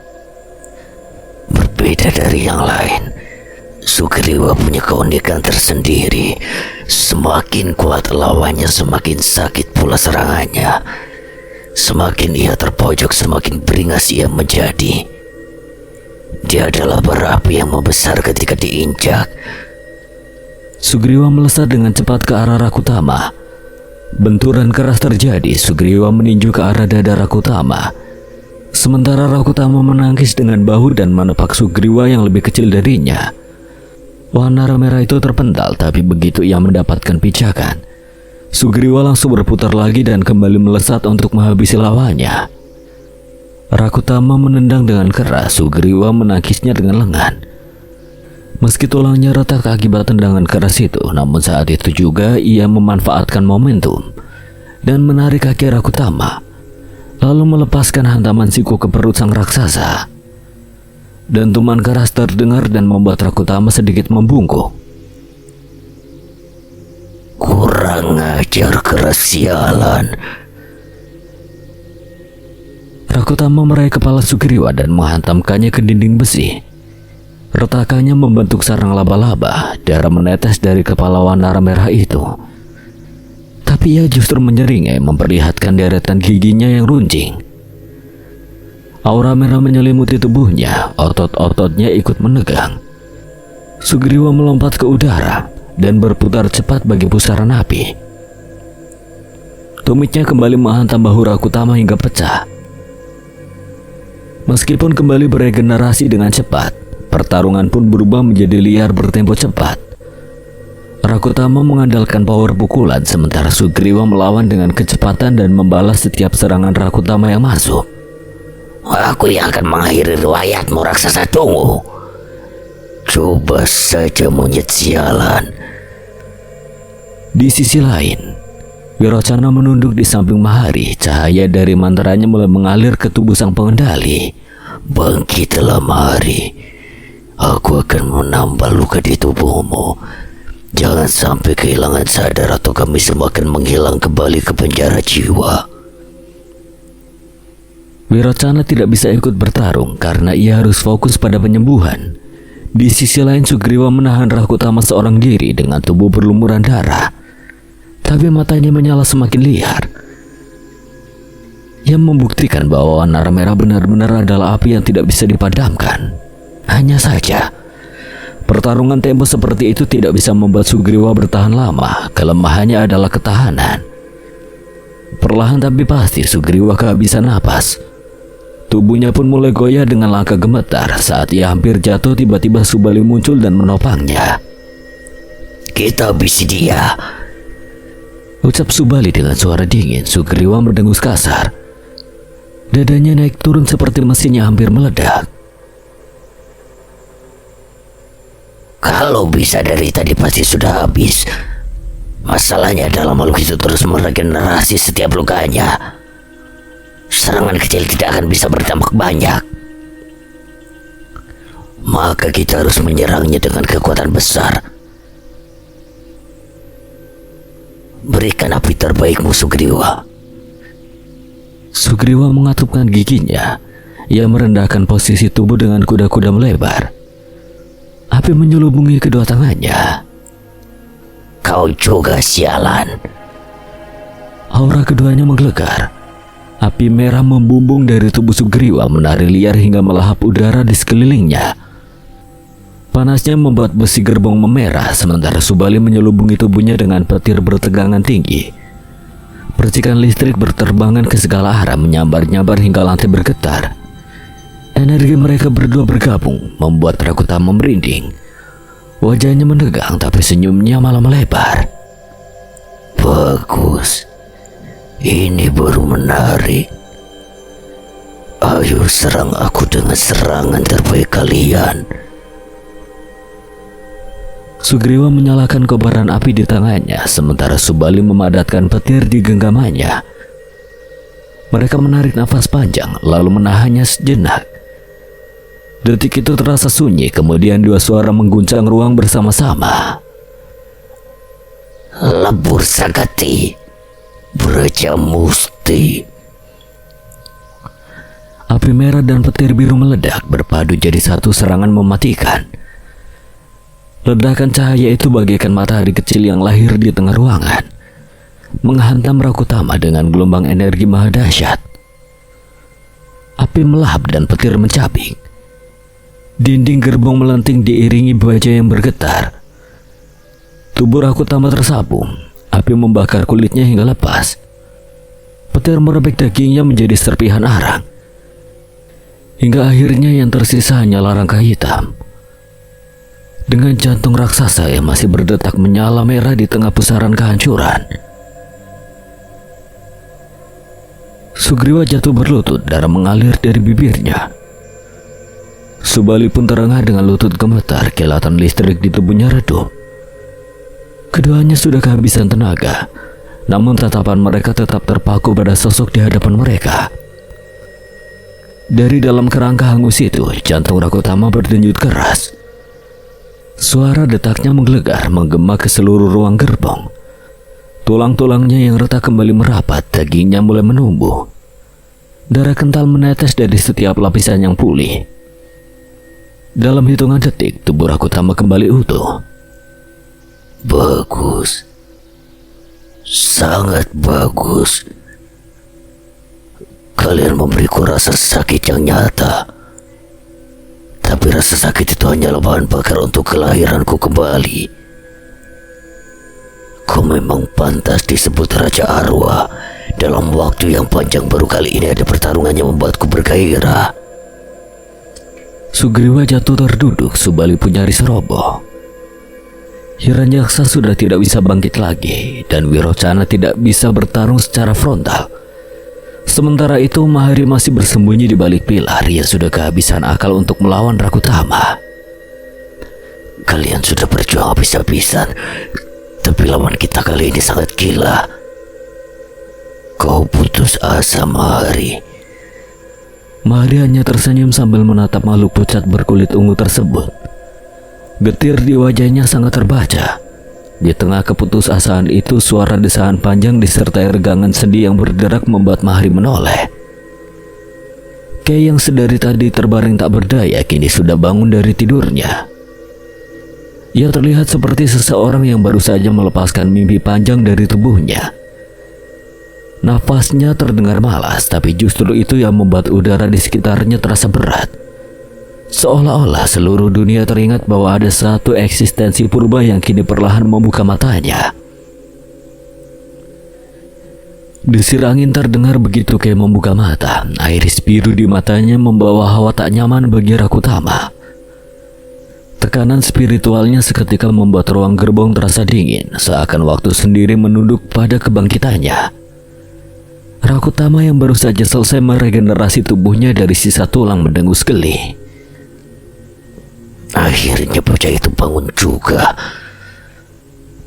Berbeda dari yang lain, Sugriwa punya keunikan tersendiri. Semakin kuat lawannya, semakin sakit pula serangannya. Semakin ia terpojok, semakin beringas ia menjadi. Dia adalah bara api yang membesar ketika diinjak. Sugriwa melesat dengan cepat ke arah Rakutama. Benturan keras terjadi. Sugriwa meninju ke arah dada Rakutama. Sementara Rakutama menangkis dengan bahu dan menepak Sugriwa yang lebih kecil darinya. Wanara merah itu terpental, tapi begitu ia mendapatkan pijakan, Sugriwa langsung berputar lagi dan kembali melesat untuk menghabisi lawannya. Rakutama menendang dengan keras. Sugriwa menangkisnya dengan lengan. Meski tulangnya retak akibat tendangan keras itu, namun saat itu juga ia memanfaatkan momentum dan menarik kaki Rakutama, lalu melepaskan hantaman siku ke perut sang raksasa. Dentuman keras terdengar dan membuat Rakutama sedikit membungkuk. Kurang ajar, keras sialan. Rakutama meraih kepala Sugriwa dan menghantamkannya ke dinding besi. Retakannya membentuk sarang laba-laba. Darah menetes dari kepala Wanara merah itu. Tapi ia justru menyeringai, memperlihatkan deretan giginya yang runcing. Aura merah menyelimuti tubuhnya. Otot-ototnya ikut menegang. Sugriwa melompat ke udara dan berputar cepat bagi pusaran api. Tumitnya kembali menghantam bahu Rakutama hingga pecah. Meskipun kembali beregenerasi dengan cepat, pertarungan pun berubah menjadi liar bertempo cepat. Rakutama mengandalkan power pukulan, sementara Sugriwa melawan dengan kecepatan dan membalas setiap serangan Rakutama yang masuk. Aku yang akan mengakhiri riwayatmu, raksasa tungu. Coba saja, monyet sialan. Di sisi lain, Wirocana menunduk di samping Mahari. Cahaya dari mantranya mulai mengalir ke tubuh sang pengendali. Bangkitlah, Mahari. Aku akan menambah luka di tubuhmu. Jangan sampai kehilangan sadar atau kami semua akan menghilang kembali ke penjara jiwa. Wirocana tidak bisa ikut bertarung karena ia harus fokus pada penyembuhan. Di sisi lain, Sugriwa menahan Rakutama seorang diri dengan tubuh berlumuran darah. Tapi matanya menyala semakin liar. Ia membuktikan bahwa Wanara merah benar-benar adalah api yang tidak bisa dipadamkan. Hanya saja, pertarungan tempo seperti itu tidak bisa membuat Sugriwa bertahan lama. Kelemahannya adalah ketahanan. Perlahan tapi pasti Sugriwa kehabisan napas. Tubuhnya pun mulai goyah dengan langkah gemetar. Saat ia hampir jatuh, tiba-tiba Subali muncul dan menopangnya. Kita habisi dia, ucap Subali dengan suara dingin. Sugriwa mendengus kasar. Dadanya naik turun seperti mesinnya hampir meledak. Kalau bisa dari tadi pasti sudah habis. Masalahnya adalah makhluk itu terus meregenerasi setiap lukanya. serangan kecil tidak akan bisa berdampak banyak. Maka kita harus menyerangnya dengan kekuatan besar. Berikan api terbaikmu, Sugriwa. Sugriwa mengatupkan giginya. Ia merendahkan posisi tubuh dengan kuda-kuda melebar. Api menyelubungi kedua tangannya. Kau juga, sialan. Aura keduanya menggelegar. Api merah membumbung dari tubuh Sugriwa menari liar hingga melahap udara di sekelilingnya. Panasnya membuat besi gerbong memerah, sementara Subali menyelubungi tubuhnya dengan petir bertegangan tinggi. Percikan listrik berterbangan ke segala arah, menyambar-nyambar hingga lantai bergetar. Energi mereka berdua bergabung membuat Rakutama merinding. Wajahnya menegang, tapi senyumnya malah melebar. Bagus. Ini baru menarik. Ayo serang aku dengan serangan terbaik kalian. Sugriwa menyalakan kobaran api di tangannya, sementara Subali memadatkan petir di genggamannya. Mereka menarik nafas panjang, lalu menahannya sejenak. Detik itu terasa sunyi, kemudian dua suara mengguncang ruang bersama-sama. Lebur Sagati, Braja Musti. Api merah dan petir biru meledak, berpadu jadi satu serangan mematikan. Ledakan cahaya itu bagaikan matahari kecil yang lahir di tengah ruangan, menghantam Rakutama dengan gelombang energi maha dahsyat. Api melahap dan petir mencabik. Dinding gerbong melenting diiringi baja yang bergetar. Tubuh Rakutama tersabung. Api membakar kulitnya hingga lepas. Petir merobek dagingnya menjadi serpihan arang. Hingga akhirnya yang tersisa hanyalah rangka hitam. Dengan jantung raksasa yang masih berdetak menyala merah di tengah pusaran kehancuran. Sugriwa jatuh berlutut, darah mengalir dari bibirnya. Subali pun terengah dengan lutut gemetar, kilatan listrik di tubuhnya redup. Keduanya sudah kehabisan tenaga, namun tatapan mereka tetap terpaku pada sosok di hadapan mereka. Dari dalam kerangka hangus itu, jantung Rakutama berdenyut keras. Suara detaknya menggelegar, menggema ke seluruh ruang gerbong. Tulang-tulangnya yang retak kembali merapat, dagingnya mulai menumbuh. Darah kental menetes dari setiap lapisan yang pulih. Dalam hitungan detik, tubuh Rakutama kembali utuh. Bagus. Sangat bagus. Kalian memberiku rasa sakit yang nyata. Tapi rasa sakit itu hanyalah bahan bakar untuk kelahiranku kembali. Kau memang pantas disebut Raja Arwah. Dalam waktu yang panjang baru kali ini ada pertarungan yang membuatku bergairah. Sugriwa jatuh terduduk, Subali pun nyaris roboh. Hiranyaksa sudah tidak bisa bangkit lagi, dan Wirocana tidak bisa bertarung secara frontal. Sementara itu Mahari masih bersembunyi di balik pilar yang sudah kehabisan akal untuk melawan Rakutama. Kalian sudah berjuang habis-habisan, tapi lawan kita kali ini sangat gila. Kau putus asa, Mahari. Mahari hanya tersenyum sambil menatap makhluk pucat berkulit ungu tersebut. Getir di wajahnya sangat terbaca. Di tengah keputusasaan itu, suara desahan panjang disertai regangan sendi yang berderak membuat Mahari menoleh. Kay yang sedari tadi terbaring tak berdaya kini sudah bangun dari tidurnya. Ia terlihat seperti seseorang yang baru saja melepaskan mimpi panjang dari tubuhnya. Nafasnya terdengar malas, tapi justru itu yang membuat udara di sekitarnya terasa berat. Seolah-olah seluruh dunia teringat bahwa ada satu eksistensi purba yang kini perlahan membuka matanya. Desir angin terdengar begitu Kay membuka mata. Iris biru di matanya membawa hawa tak nyaman bagi Rakutama. Tekanan spiritualnya seketika membuat ruang gerbong terasa dingin, seakan waktu sendiri menunduk pada kebangkitannya. Rakutama yang baru saja selesai meregenerasi tubuhnya dari sisa tulang mendengus geli. Akhirnya bocah itu bangun juga.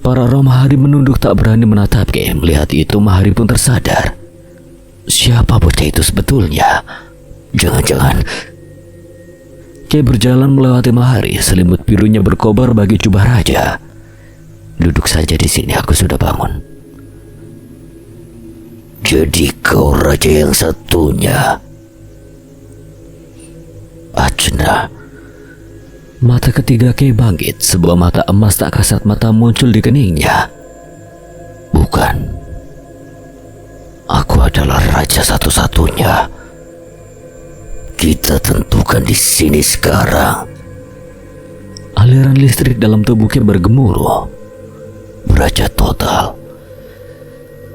Para roh Mahari menunduk tak berani menatap Kay. Melihat itu Mahari pun tersadar. Siapa bocah itu sebetulnya? Jangan-jangan Kay berjalan melewati Mahari, selimut birunya berkobar bagi jubah raja. duduk saja di sini, aku sudah bangun. Jadi kau raja yang satunya. Ajna. Mata ketiga Kay bangkit, sebuah mata emas tak kasat mata muncul di keningnya. Bukan. Aku adalah raja satu-satunya. Kita tentukan di sini sekarang. Aliran listrik dalam tubuh Kay bergemuruh. Beraja total.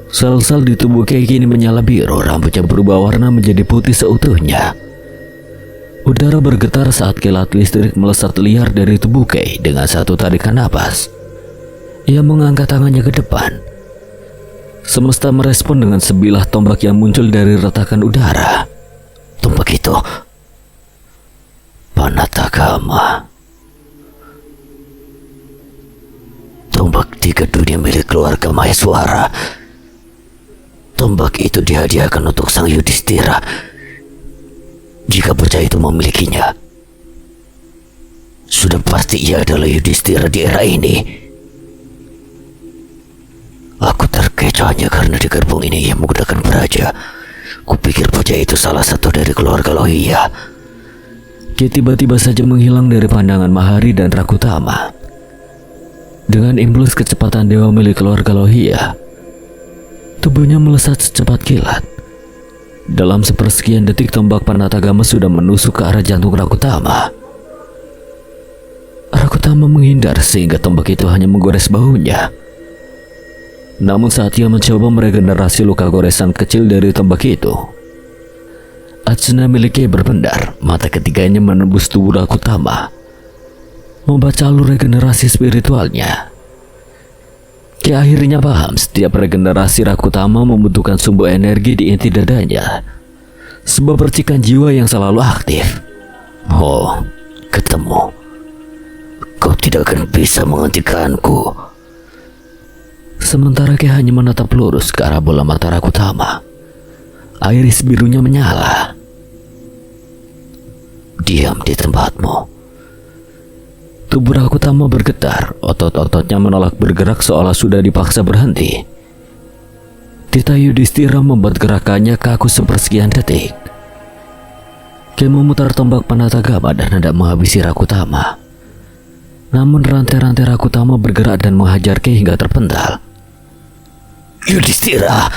Sel-sel di tubuh Kay kini menyala biru, rambutnya berubah warna menjadi putih seutuhnya. Udara bergetar saat kilat listrik melesat liar dari tubuh Kay dengan satu tarikan napas. Ia mengangkat tangannya ke depan. Semesta merespon dengan sebilah tombak yang muncul dari retakan udara. Tombak itu Panatagama. Tombak tiga dunia milik keluarga Maheswara. Tombak itu dihadiahkan untuk Sang Yudhistira jika bocah itu memilikinya. Sudah pasti ia adalah Yudhistira di era ini. Aku terkecoh hanya karena di gerbong ini ia menggunakan beraja. Kupikir bocah itu salah satu dari keluarga Lohia. Kay tiba-tiba saja menghilang dari pandangan Mahari dan Rakutama. Dengan impuls kecepatan dewa milik keluarga Lohia, tubuhnya melesat secepat kilat. Dalam sepersekian detik tombak Panatagama sudah menusuk ke arah jantung Rakutama. Rakutama menghindar sehingga tombak itu hanya menggores bahunya. Namun saat ia mencoba meregenerasi luka goresan kecil dari tombak itu, Ajna miliknya berpendar. Mata ketiganya menembus tubuh Rakutama, membaca alur regenerasi spiritualnya. Kay akhirnya paham setiap regenerasi Rakutama membutuhkan sumber energi di inti dadanya, sebuah percikan jiwa yang selalu aktif. Oh, ketemu. Kau tidak akan bisa menghentikanku. Sementara Kay hanya menatap lurus ke arah bola mata Rakutama. Iris birunya menyala. Diam di tempatmu. Tubuh Rakutama bergetar, otot-ototnya menolak bergerak seolah sudah dipaksa berhenti. Tita Yudhistira membuat gerakannya kaku sepersekian detik. Kay memutar tombak Panatagama dan hendak menghabisi Rakutama. Namun rantai-rantai Rakutama bergerak dan menghajar Kay hingga terpental. Yudhistira.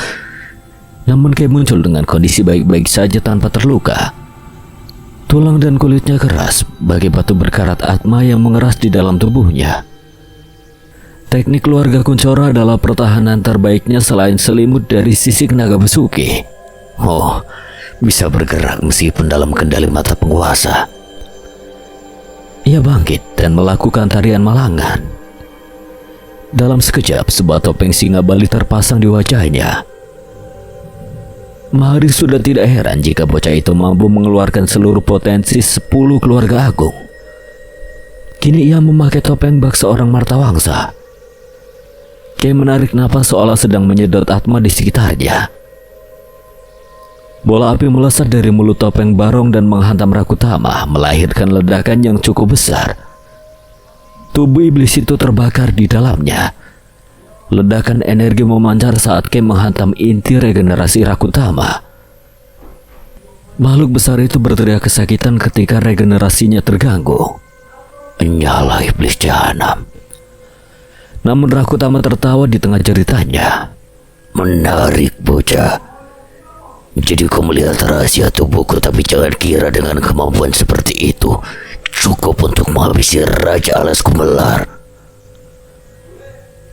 Namun Kay muncul dengan kondisi baik-baik saja tanpa terluka. Tulang dan kulitnya keras, bagai batu berkarat atma yang mengeras di dalam tubuhnya. Teknik keluarga Kuncoro adalah pertahanan terbaiknya selain selimut dari sisik naga besuki. Oh, bisa bergerak meskipun dalam kendali mata penguasa. Ia bangkit dan melakukan tarian malangan. Dalam sekejap, sebuah topeng singa Bali terpasang di wajahnya. Mahari sudah tidak heran jika bocah itu mampu mengeluarkan seluruh potensi 10 keluarga agung. Kini ia memakai topeng bak seorang martawangsa. Kay menarik napas seolah sedang menyedot atma di sekitarnya. Bola api melesat dari mulut topeng Barong dan menghantam Rakutama, melahirkan ledakan yang cukup besar. Tubuh iblis itu terbakar di dalamnya. Ledakan energi memancar saat Kay menghantam inti regenerasi Rakutama. Makhluk besar itu berteriak kesakitan ketika regenerasinya terganggu. Nyala iblis jahanam. Namun Rakutama tertawa di tengah jeritanya. Menarik bocah. Jadi kau melihat rahasia tubuhku, tapi jangan kira dengan kemampuan seperti itu cukup untuk menghabisi Raja Alas Kumelar.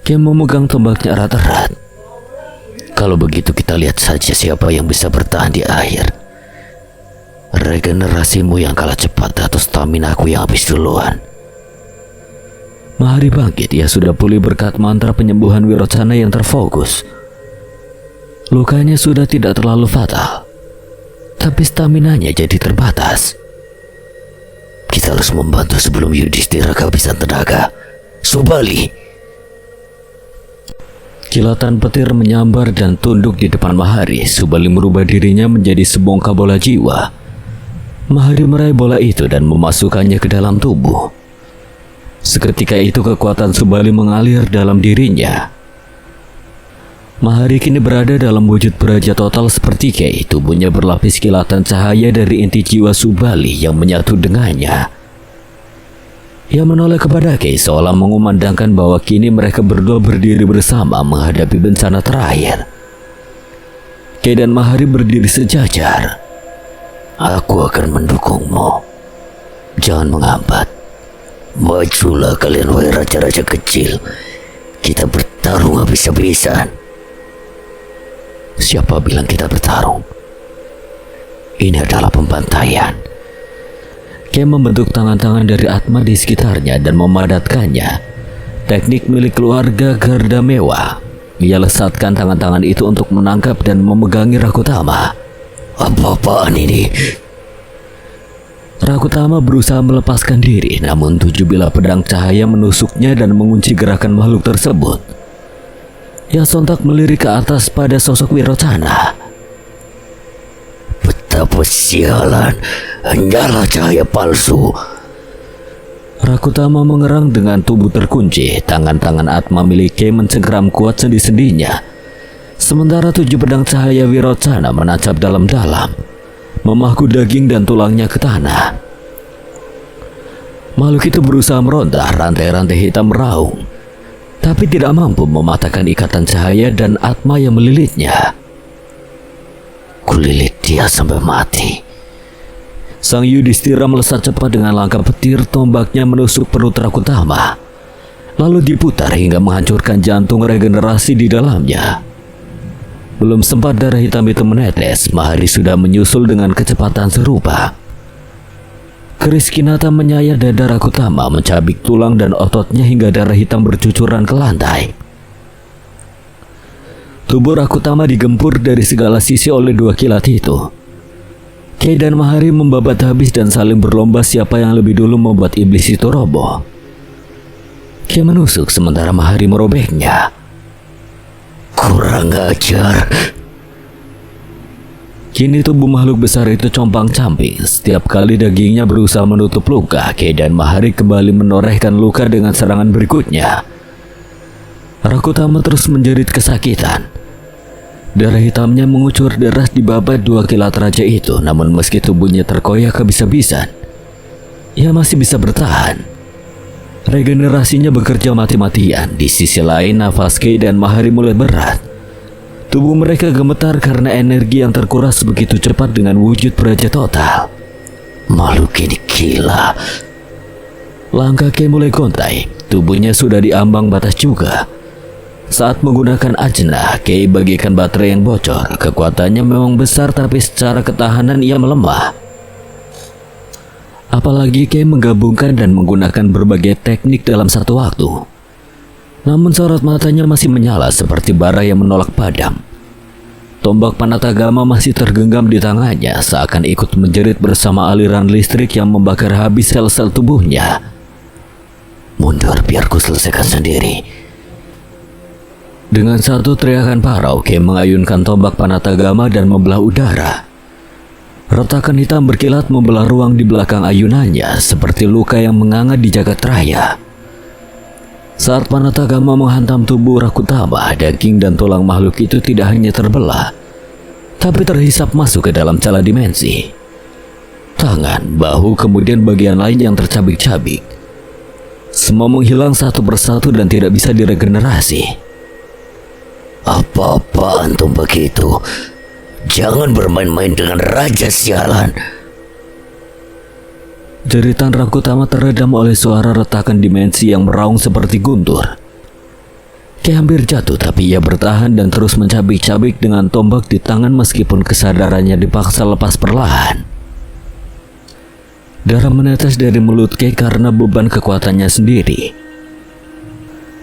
Kay memegang tombaknya erat-erat. Kalau begitu kita lihat saja siapa yang bisa bertahan di akhir. Regenerasimu yang kalah cepat atau stamina aku yang habis duluan. Mahari bangkit, ia sudah pulih berkat mantra penyembuhan Wirocana yang terfokus. Lukanya sudah tidak terlalu fatal, tapi staminanya jadi terbatas. Kita harus membantu sebelum Yudhistira kehabisan tenaga. Subali. Kilatan petir menyambar dan tunduk di depan Mahari. Subali merubah dirinya menjadi sebongkah bola jiwa. Mahari meraih bola itu dan memasukkannya ke dalam tubuh. Seketika itu kekuatan Subali mengalir dalam dirinya. Mahari kini berada dalam wujud beraja total seperti Kei. Tubuhnya berlapis kilatan cahaya dari inti jiwa Subali yang menyatu dengannya. Ia menoleh kepada Kei seolah mengumandangkan bahwa kini mereka berdua berdiri bersama menghadapi bencana terakhir. Kei dan Mahari berdiri sejajar. Aku akan mendukungmu. Jangan menghambat. Majulah kalian wahai raja-raja kecil. Kita bertarung habis-habisan. Siapa bilang kita bertarung? Ini adalah pembantaian. Kei membentuk tangan-tangan dari Atma di sekitarnya dan memadatkannya. Teknik milik keluarga Garda Mewah. Ia lesatkan tangan-tangan itu untuk menangkap dan memegangi Rakutama. Apa-apaan ini? Rakutama berusaha melepaskan diri, namun 7 bilah pedang cahaya menusuknya dan mengunci gerakan makhluk tersebut. Ia sontak melirik ke atas pada sosok Wirocana. Betapa sialan, hanyalah cahaya palsu. Rakutama mengerang dengan tubuh terkunci. Tangan-tangan Atma milik Kei mencengkeram kuat sendi-sendinya. Sementara 7 pedang cahaya Wirocana menancap dalam-dalam, memahku daging dan tulangnya ke tanah. Makhluk itu berusaha meronta, rantai-rantai hitam meraung, tapi tidak mampu mematahkan ikatan cahaya dan Atma yang melilitnya. Kulilit dia sampai mati. Sang Yudhistira melesat cepat dengan langkah petir, tombaknya menusuk perut Rakutama, lalu diputar hingga menghancurkan jantung regenerasi di dalamnya. Belum sempat darah hitam itu menetes, Mahari sudah menyusul dengan kecepatan serupa. Keris Kinata menyayat dada Rakutama, mencabik tulang dan ototnya hingga darah hitam bercucuran ke lantai. Tubuh Rakutama digempur dari segala sisi oleh 2 kilat itu. Kei dan Mahari membabat habis dan saling berlomba siapa yang lebih dulu membuat iblis itu roboh. Kei menusuk sementara Mahari merobeknya. Kurang ajar. Kini tubuh makhluk besar itu compang-camping. Setiap kali dagingnya berusaha menutup luka, Kei dan Mahari kembali menorehkan luka dengan serangan berikutnya. Rakutama terus menjerit kesakitan. Darah hitamnya mengucur deras di babat 2 kilat raja itu. Namun meski tubuhnya terkoyak habis-habisan, ia masih bisa bertahan. Regenerasinya bekerja mati-matian. Di sisi lain, nafas Kei dan Mahari mulai berat. Tubuh mereka gemetar karena energi yang terkuras begitu cepat dengan wujud beraja total. Makhluk ini gila. Langkah Kei mulai gontai. Tubuhnya sudah diambang batas juga. Saat menggunakan ajna, Kei bagikan baterai yang bocor. Kekuatannya memang besar, tapi secara ketahanan ia melemah. Apalagi Kei menggabungkan dan menggunakan berbagai teknik dalam satu waktu. Namun sorot matanya masih menyala seperti bara yang menolak padam. Tombak Panatagama masih tergenggam di tangannya, seakan ikut menjerit bersama aliran listrik yang membakar habis sel-sel tubuhnya. Mundur biar ku selesaikan sendiri. Dengan satu teriakan parau, Kei mengayunkan tombak Panatagama dan membelah udara. Retakan hitam berkilat membelah ruang di belakang ayunannya seperti luka yang menganga di jagat raya. Saat Panatagama menghantam tubuh Rakutama, daging dan tulang makhluk itu tidak hanya terbelah, tapi terhisap masuk ke dalam celah dimensi. Tangan, bahu, kemudian bagian lain yang tercabik-cabik. Semua menghilang satu persatu dan tidak bisa diregenerasi. Apa-apaan tombak itu? Jangan bermain-main dengan raja sialan. Jeritan Rakutama teredam oleh suara retakan dimensi yang meraung seperti guntur. Kei hampir jatuh, tapi ia bertahan dan terus mencabik-cabik dengan tombak di tangan meskipun kesadarannya dipaksa lepas perlahan. Darah menetes dari mulut Kei karena beban kekuatannya sendiri.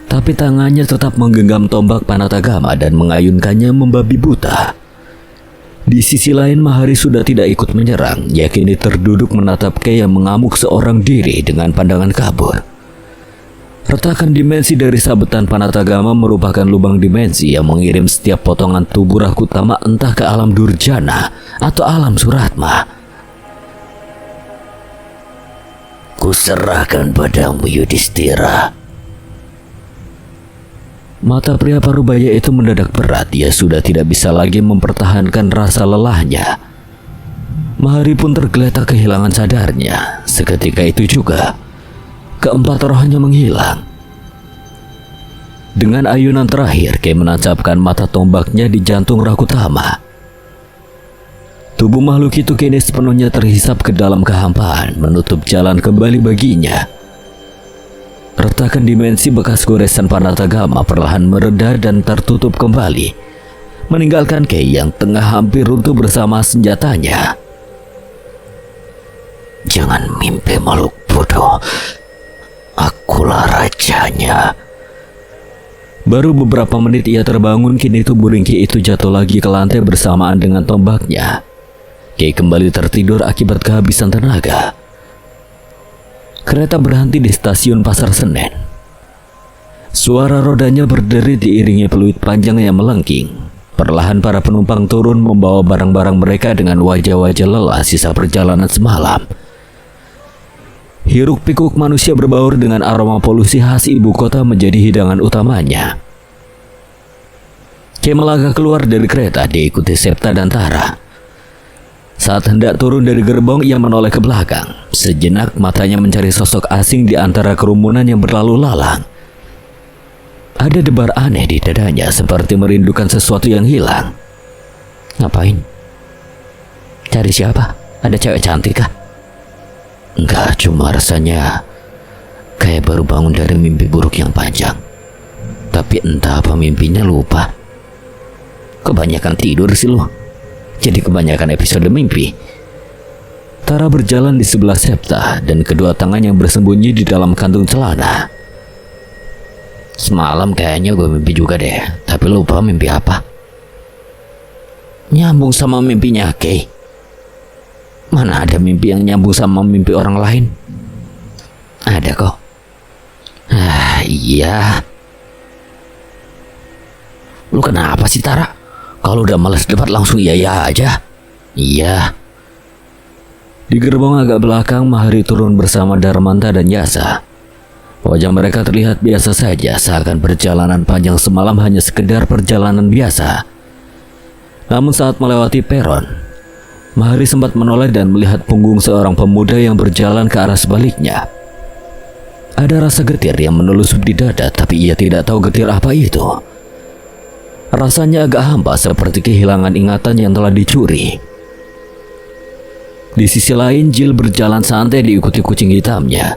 Tapi tangannya tetap menggenggam tombak Panatagama dan mengayunkannya membabi buta. Di sisi lain, Mahari sudah tidak ikut menyerang. Ia kini terduduk menatap Kei yang mengamuk seorang diri dengan pandangan kabur. Retakan dimensi dari sabetan Panatagama merupakan lubang dimensi yang mengirim setiap potongan tubuh Rakutama entah ke alam Durjana atau alam Suratma. Kuserahkan padamu, Yudhistira. Mata pria parubaya itu mendadak berat. Dia sudah tidak bisa lagi mempertahankan rasa lelahnya. Mahari pun tergeletak kehilangan sadarnya. Seketika itu juga keempat rohnya menghilang. Dengan ayunan terakhir, Kay menancapkan mata tombaknya di jantung Rakutama. Tubuh makhluk itu kini sepenuhnya terhisap ke dalam kehampaan, menutup jalan kembali baginya. Retakan dimensi bekas goresan Panatagama perlahan mereda dan tertutup kembali, meninggalkan Kay yang tengah hampir runtuh bersama senjatanya. Jangan mimpi, makhluk bodoh. Akulah rajanya. Baru beberapa menit ia terbangun, kini tubuh ringkih itu jatuh lagi ke lantai bersamaan dengan tombaknya. Kay kembali tertidur akibat kehabisan tenaga. Kereta berhenti di stasiun Pasar Senen. Suara rodanya berderi diiringi peluit panjang yang melengking. Perlahan para penumpang turun membawa barang-barang mereka dengan wajah-wajah lelah sisa perjalanan semalam. Hiruk pikuk manusia berbaur dengan aroma polusi khas ibu kota menjadi hidangan utamanya. Kay melangkah keluar dari kereta diikuti Septa dan Tara. Saat hendak turun dari gerbong, ia menoleh ke belakang. Sejenak matanya mencari sosok asing di antara kerumunan yang berlalu lalang. Ada debar aneh di dadanya, seperti merindukan sesuatu yang hilang. Ngapain? Cari siapa? Ada cewek cantik kah? Enggak, cuma rasanya kayak baru bangun dari mimpi buruk yang panjang. Tapi entah apa mimpinya lupa. Kebanyakan tidur sih lu. Jadi kebanyakan episode mimpi. Tara berjalan di sebelah Septa dan kedua tangan yang bersembunyi di dalam kantung celana. Semalam kayaknya gue mimpi juga deh, tapi lupa mimpi apa. Nyambung sama mimpinya Kay. Mana ada mimpi yang nyambung sama mimpi orang lain? Ada kok. Iya. Lu kenapa sih, Tara? Kalau udah males debat langsung iya aja. Iya. Di gerbong agak belakang, Mahari turun bersama Darmanta dan Yasa. Wajah mereka terlihat biasa saja, seakan perjalanan panjang semalam hanya sekedar perjalanan biasa. Namun saat melewati peron, Mahari sempat menoleh dan melihat punggung seorang pemuda yang berjalan ke arah sebaliknya. Ada rasa getir yang menelusup di dada, tapi ia tidak tahu getir apa itu. Rasanya agak hampa, seperti kehilangan ingatan yang telah dicuri. Di sisi lain, Jill berjalan santai diikuti kucing hitamnya.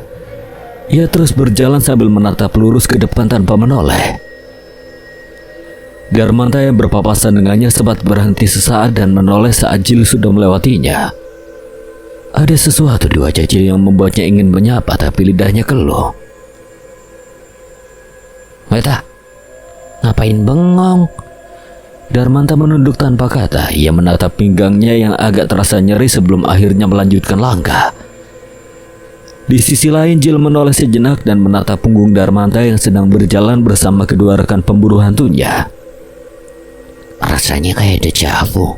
Ia terus berjalan sambil menatap lurus ke depan tanpa menoleh. Darmanta yang berpapasan dengannya sempat berhenti sesaat dan menoleh saat Jill sudah melewatinya. Ada sesuatu di wajah Jill yang membuatnya ingin menyapa, tapi lidahnya keluh. Meta, ngapain bengong? Darmanta menunduk tanpa kata. Ia menatap pinggangnya yang agak terasa nyeri sebelum akhirnya melanjutkan langkah. Di sisi lain, Jill menoleh sejenak dan menatap punggung Darmanta yang sedang berjalan bersama kedua rekan pemburu hantunya. Rasanya kayak dejavu.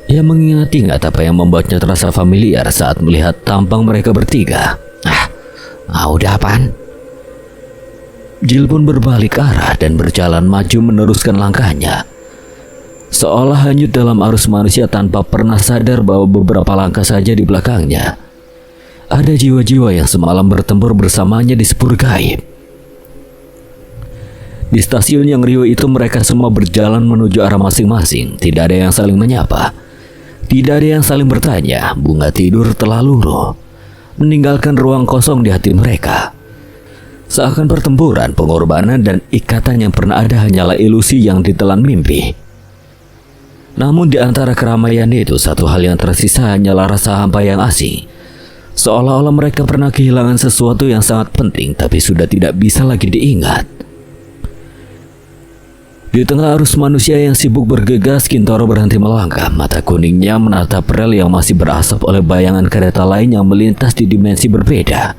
Ia mengingat-ingat apa yang membuatnya terasa familiar saat melihat tampang mereka bertiga. Udah apaan? Jill pun berbalik arah dan berjalan maju meneruskan langkahnya. Seolah hanyut dalam arus manusia tanpa pernah sadar bahwa beberapa langkah saja di belakangnya ada jiwa-jiwa yang semalam bertempur bersamanya di sepur gaib. Di stasiun yang riuh itu mereka semua berjalan menuju arah masing-masing. Tidak ada yang saling menyapa. Tidak ada yang saling bertanya. Bunga tidur telah luruh, meninggalkan ruang kosong di hati mereka. Seakan pertempuran, pengorbanan, dan ikatan yang pernah ada hanyalah ilusi yang ditelan mimpi. Namun di antara keramaian itu, satu hal yang tersisa hanyalah rasa hampa yang asing. Seolah-olah mereka pernah kehilangan sesuatu yang sangat penting, tapi sudah tidak bisa lagi diingat. Di tengah arus manusia yang sibuk bergegas, Kintaro berhenti melangkah. Mata kuningnya menatap rel yang masih berasap oleh bayangan kereta lain yang melintas di dimensi berbeda.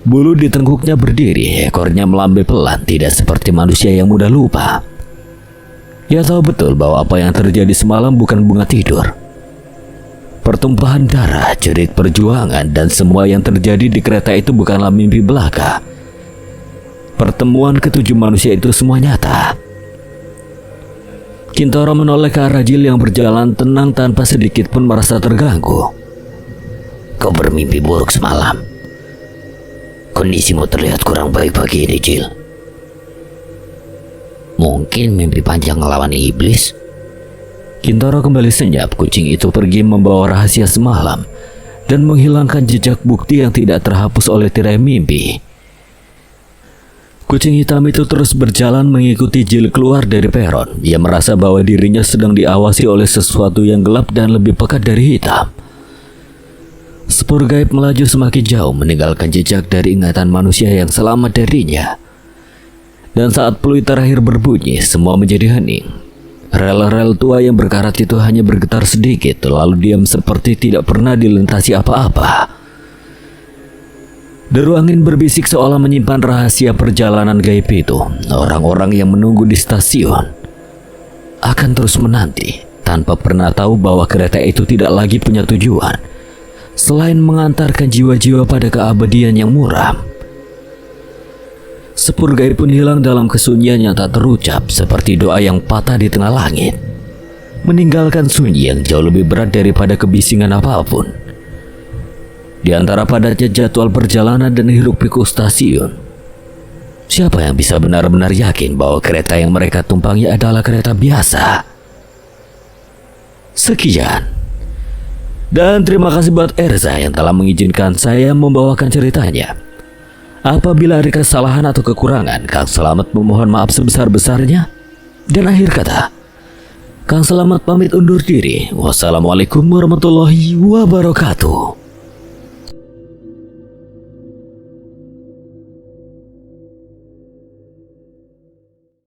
Bulu di tengkuknya berdiri, ekornya melambai pelan, tidak seperti manusia yang mudah lupa. Ia tahu betul bahwa apa yang terjadi semalam bukan bunga tidur. Pertumpahan darah, jerit perjuangan, dan semua yang terjadi di kereta itu bukanlah mimpi belaka. Pertemuan ketujuh manusia itu semua nyata. Kintoro menoleh ke arah Jill yang berjalan tenang tanpa sedikit pun merasa terganggu. Kau bermimpi buruk semalam. Kondisimu terlihat kurang baik pagi ini, Jill. Mungkin mimpi panjang melawan iblis. Kintoro kembali senyap. Kucing itu pergi membawa rahasia semalam dan menghilangkan jejak bukti yang tidak terhapus oleh tirai mimpi. Kucing hitam itu terus berjalan mengikuti Jill keluar dari peron. Ia merasa bahwa dirinya sedang diawasi oleh sesuatu yang gelap dan lebih pekat dari hitam. Sepur gaib melaju semakin jauh, meninggalkan jejak dari ingatan manusia yang selamat darinya. Dan saat peluit terakhir berbunyi, semua menjadi hening. Rel-rel tua yang berkarat itu hanya bergetar sedikit, lalu diam seperti tidak pernah dilintasi apa-apa. Deru angin berbisik seolah menyimpan rahasia perjalanan gaib itu. Orang-orang yang menunggu di stasiun akan terus menanti, tanpa pernah tahu bahwa kereta itu tidak lagi punya tujuan selain mengantarkan jiwa-jiwa pada keabadian yang muram. Sepur gaib pun hilang dalam kesunyian yang tak terucap, seperti doa yang patah di tengah langit, meninggalkan sunyi yang jauh lebih berat daripada kebisingan apapun. Di antara padatnya jadwal perjalanan dan hiruk-pikuk stasiun, siapa yang bisa benar-benar yakin bahwa kereta yang mereka tumpangi adalah kereta biasa? Sekian. Dan terima kasih buat Erza yang telah mengizinkan saya membawakan ceritanya. Apabila ada kesalahan atau kekurangan, Kang Selamat memohon maaf sebesar-besarnya. Dan akhir kata, Kang Selamat pamit undur diri. Wassalamualaikum warahmatullahi wabarakatuh.